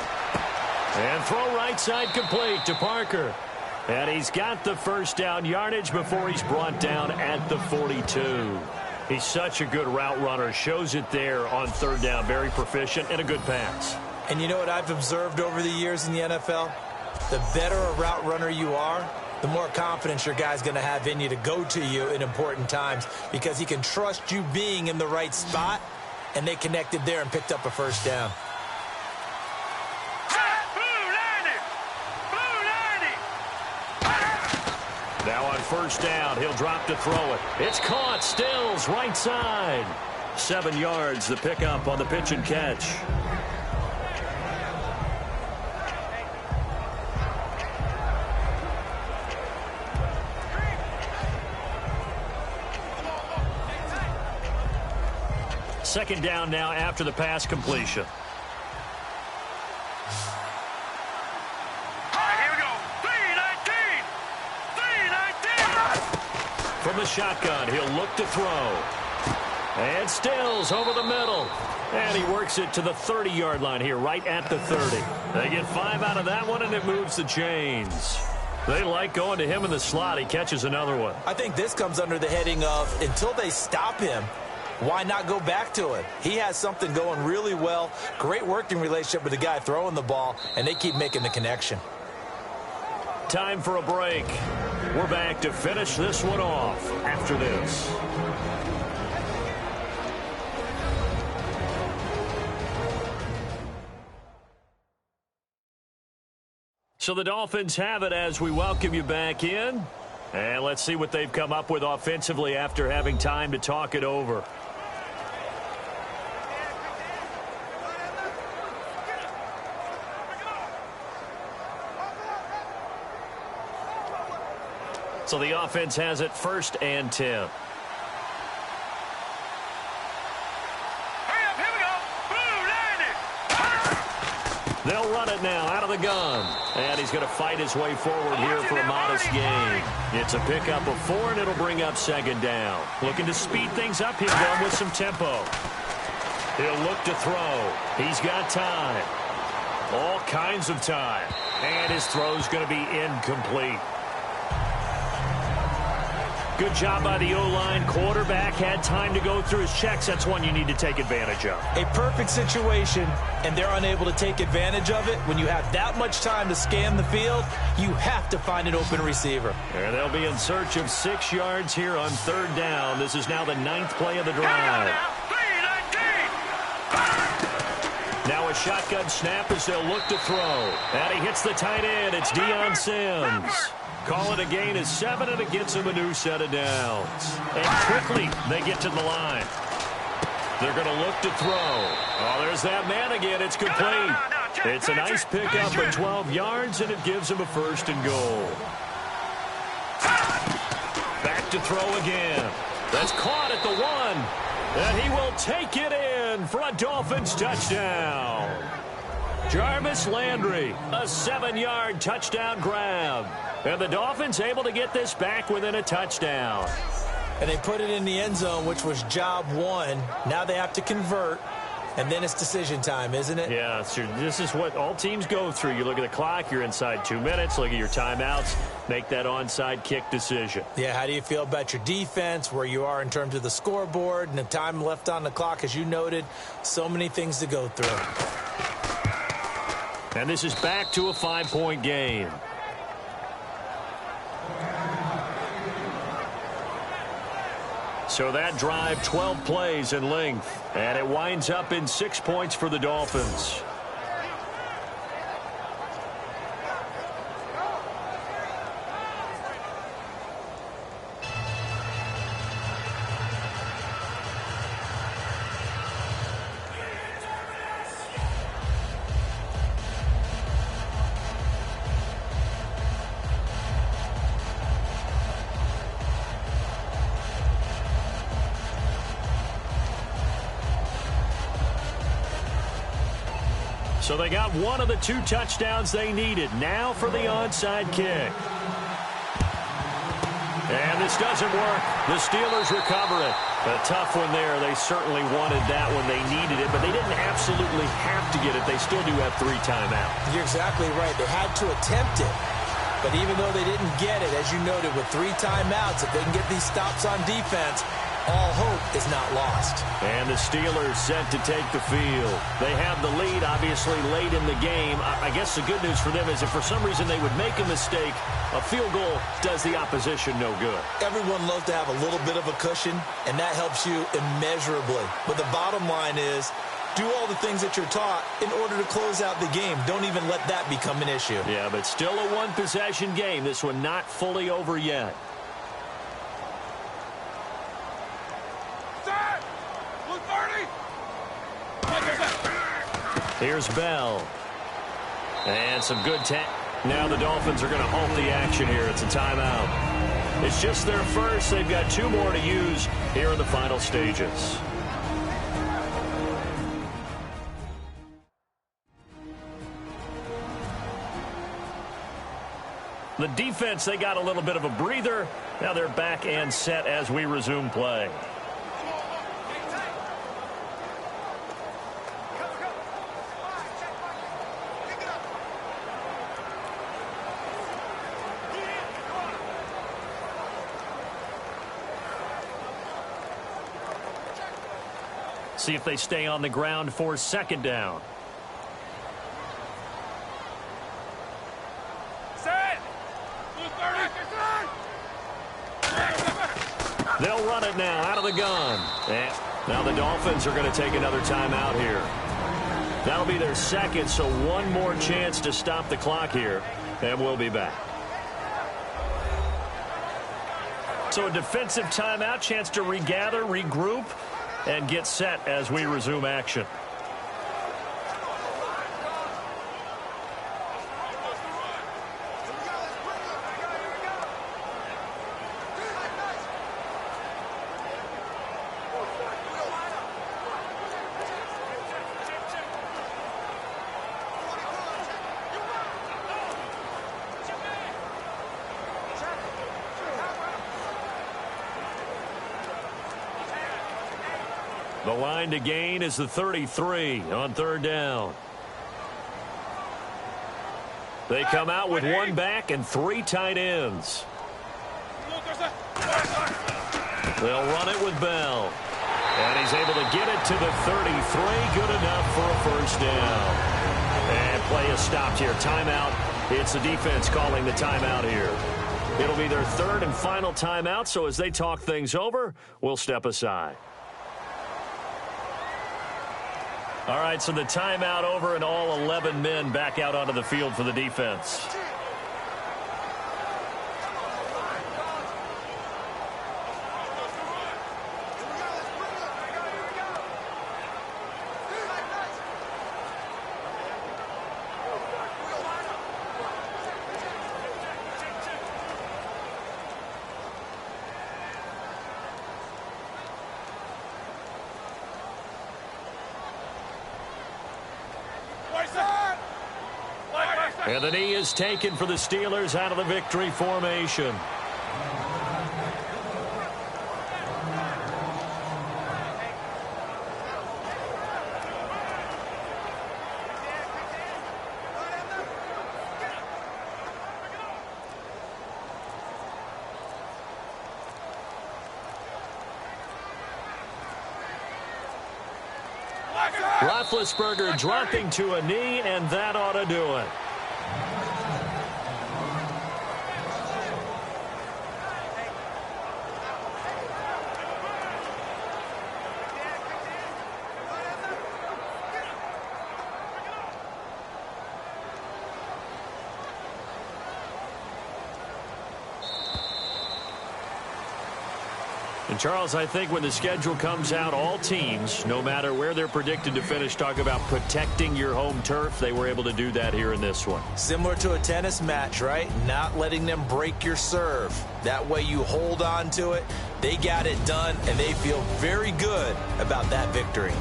And throw right side complete to Parker. And he's got the first down yardage before he's brought down at the 42. He's such a good route runner. Shows it there on third down. Very proficient and a good pass. And you know what I've observed over the years in the NFL? The better a route runner you are, the more confidence your guy's going to have in you to go to you in important times because he can trust you being in the right spot. And they connected there and picked up a first down. Now on first down, he'll drop to throw it. It's caught. Stills, right side. 7 yards, the pickup on the pitch and catch. Second down now after the pass completion. All right, here we go. 3-19. From the shotgun, he'll look to throw. And Stills over the middle. And he works it to the 30-yard line here, right at the 30. They get 5 out of that one, and it moves the chains. They like going to him in the slot. He catches another one. I think this comes under the heading of until they stop him, why not go back to it? He has something going really well. Great working relationship with the guy throwing the ball, and they keep making the connection. Time for a break. We're back to finish this one off after this. So the Dolphins have it as we welcome you back in. And let's see what they've come up with offensively after having time to talk it over. So the offense has it 1st and 10. Hurry up, here we go. Blue, They'll run it now out of the gun. And he's going to fight his way forward here for a modest gain. It's a pickup of 4, and it'll bring up 2nd down. Looking to speed things up here, going with some tempo. He'll look to throw. He's got time. All kinds of time. And his throw's going to be incomplete. Good job by the O-line. Quarterback had time to go through his checks. That's one you need to take advantage of. A perfect situation, and they're unable to take advantage of it. When you have that much time to scan the field, you have to find an open receiver. And they'll be in search of 6 yards here on 3rd down. This is now the 9th play of the drive. Now a shotgun snap as they'll look to throw. And he hits the tight end. It's Deion Sims. Call it a gain of 7, and it gets them a new set of downs. And quickly, they get to the line. They're going to look to throw. Oh, there's that man again. It's complete. It's a nice pickup at 12 yards, and it gives them a 1st and goal. Back to throw again. That's caught at the 1. And he will take it in for a Dolphins touchdown. Jarvis Landry, a 7-yard touchdown grab. And the Dolphins able to get this back within a touchdown. And they put it in the end zone, which was job 1. Now they have to convert, and then it's decision time, isn't it? Yeah, this is what all teams go through. You look at the clock, you're inside 2 minutes, look at your timeouts, make that onside kick decision. Yeah, how do you feel about your defense, where you are in terms of the scoreboard, and the time left on the clock, as you noted, so many things to go through. And this is back to a 5-point game. So that drive, 12 plays in length, and it winds up in 6 points for the Dolphins. So they got one of the 2 touchdowns they needed. Now for the onside kick. And this doesn't work. The Steelers recover it. A tough one there. They certainly wanted that when they needed it, but they didn't absolutely have to get it. They still do have 3 timeouts. You're exactly right. They had to attempt it. But even though they didn't get it, as you noted, with 3 timeouts, if they can get these stops on defense, all hope is not lost. And the Steelers set to take the field. They have the lead, obviously, late in the game. I guess the good news for them is if for some reason they would make a mistake, a field goal does the opposition no good. Everyone loves to have a little bit of a cushion, and that helps you immeasurably. But the bottom line is, do all the things that you're taught in order to close out the game. Don't even let that become an issue. Yeah, but still a one-possession game. This one not fully over yet. Here's Bell. And some good Now the Dolphins are going to halt the action here. It's a timeout. It's just their first. They've got 2 more to use here in the final stages. The defense, they got a little bit of a breather. Now they're back and set as we resume play. See if they stay on the ground for 2nd down. They'll run it now out of the gun. And now the Dolphins are going to take another timeout here. That'll be their 2nd, so 1 more chance to stop the clock here. And we'll be back. So a defensive timeout, chance to regather, regroup, and get set as we resume action. The line to gain is the 33 on 3rd down. They come out with 1 back and 3 tight ends. They'll run it with Bell. And he's able to get it to the 33. Good enough for a 1st down. And play is stopped here. Timeout. It's the defense calling the timeout here. It'll be their 3rd and final timeout, so as they talk things over, we'll step aside. All right, so the timeout over and all 11 men back out onto the field for the defense. And the knee is taken for the Steelers out of the victory formation. Roethlisberger dropping to a knee, and that ought to do it. And Charles, I think when the schedule comes out, all teams, no matter where they're predicted to finish, talk about protecting your home turf. They were able to do that here in this one. Similar to a tennis match, right? Not letting them break your serve. That way you hold on to it. They got it done, and they feel very good about that victory.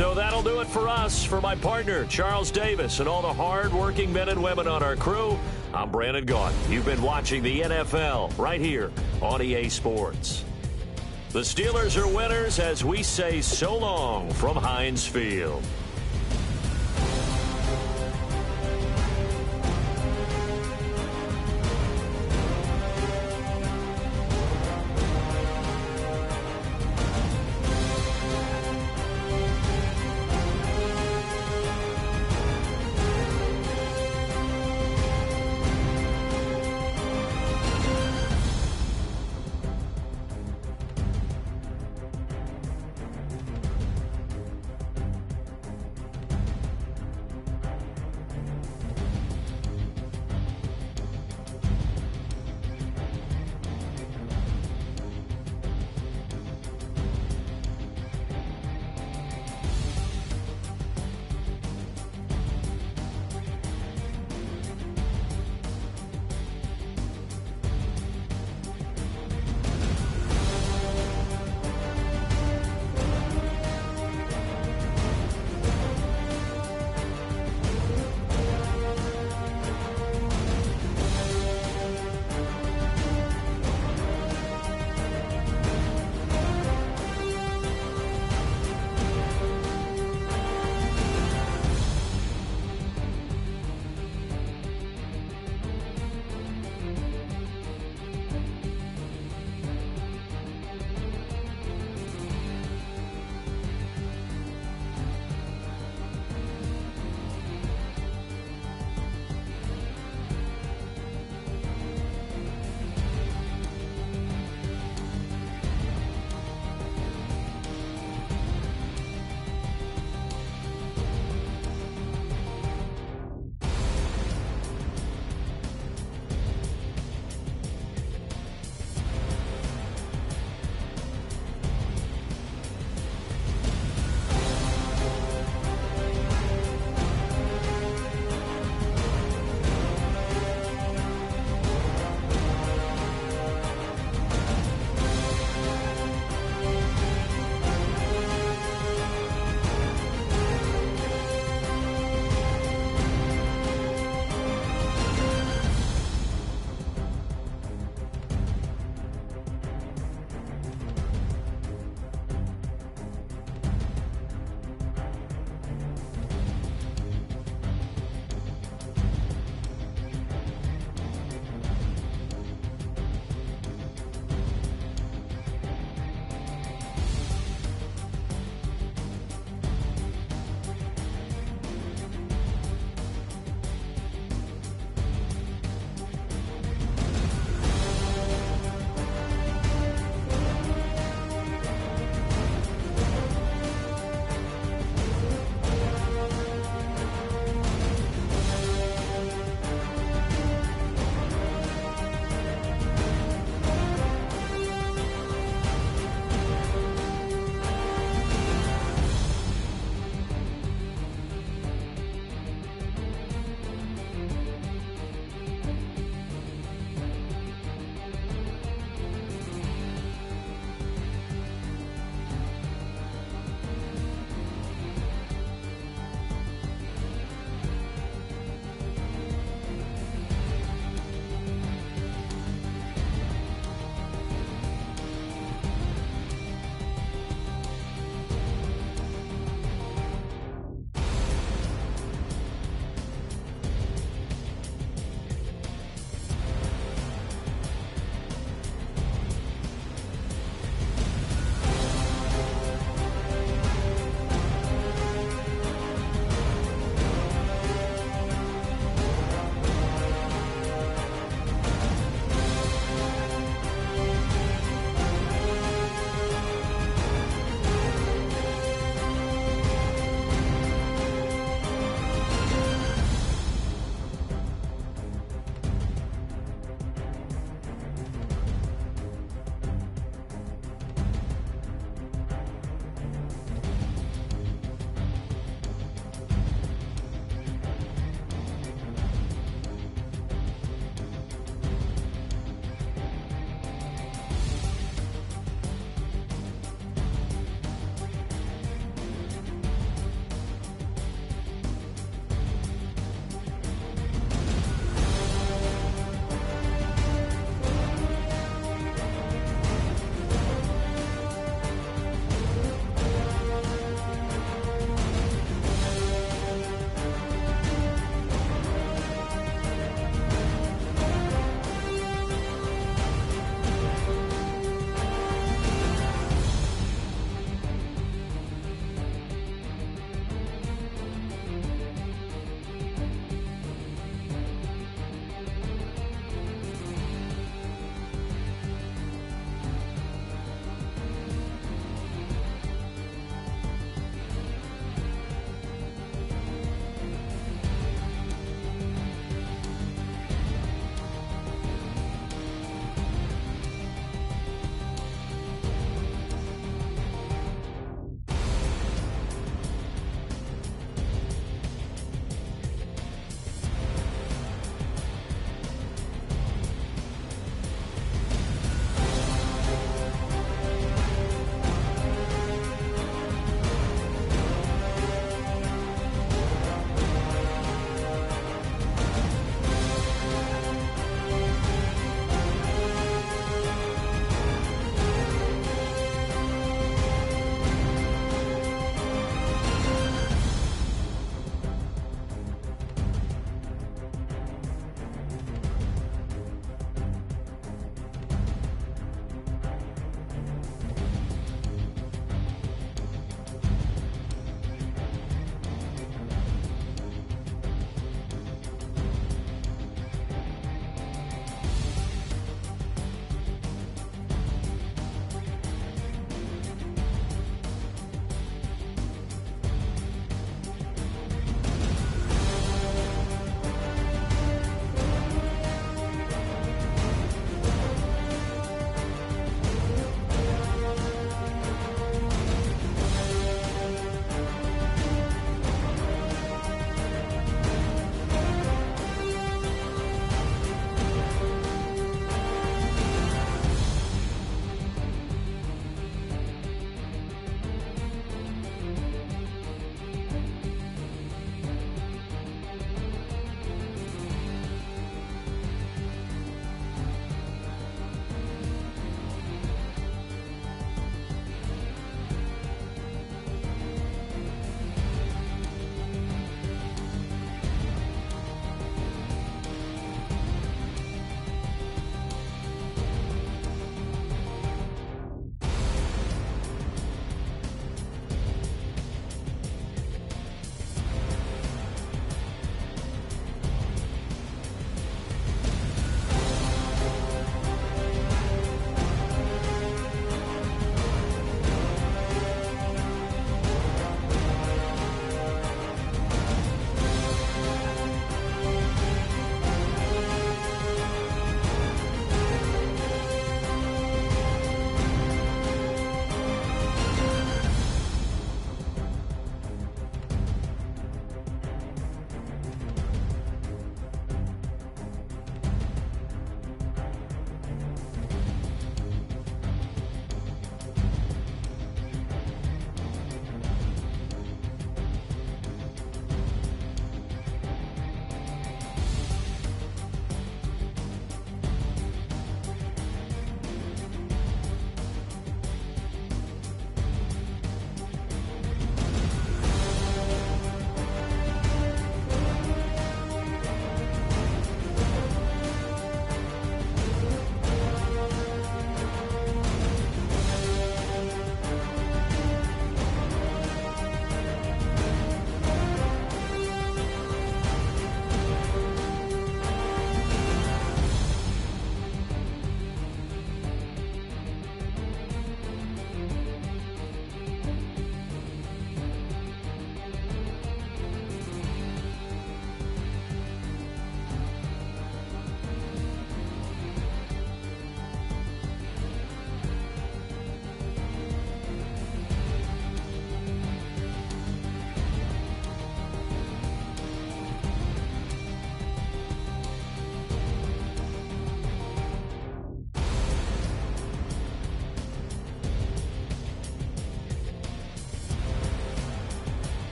So that'll do it for us. For my partner, Charles Davis, and all the hard-working men and women on our crew, I'm Brandon Gaudin. You've been watching the NFL right here on EA Sports. The Steelers are winners as we say so long from Heinz Field.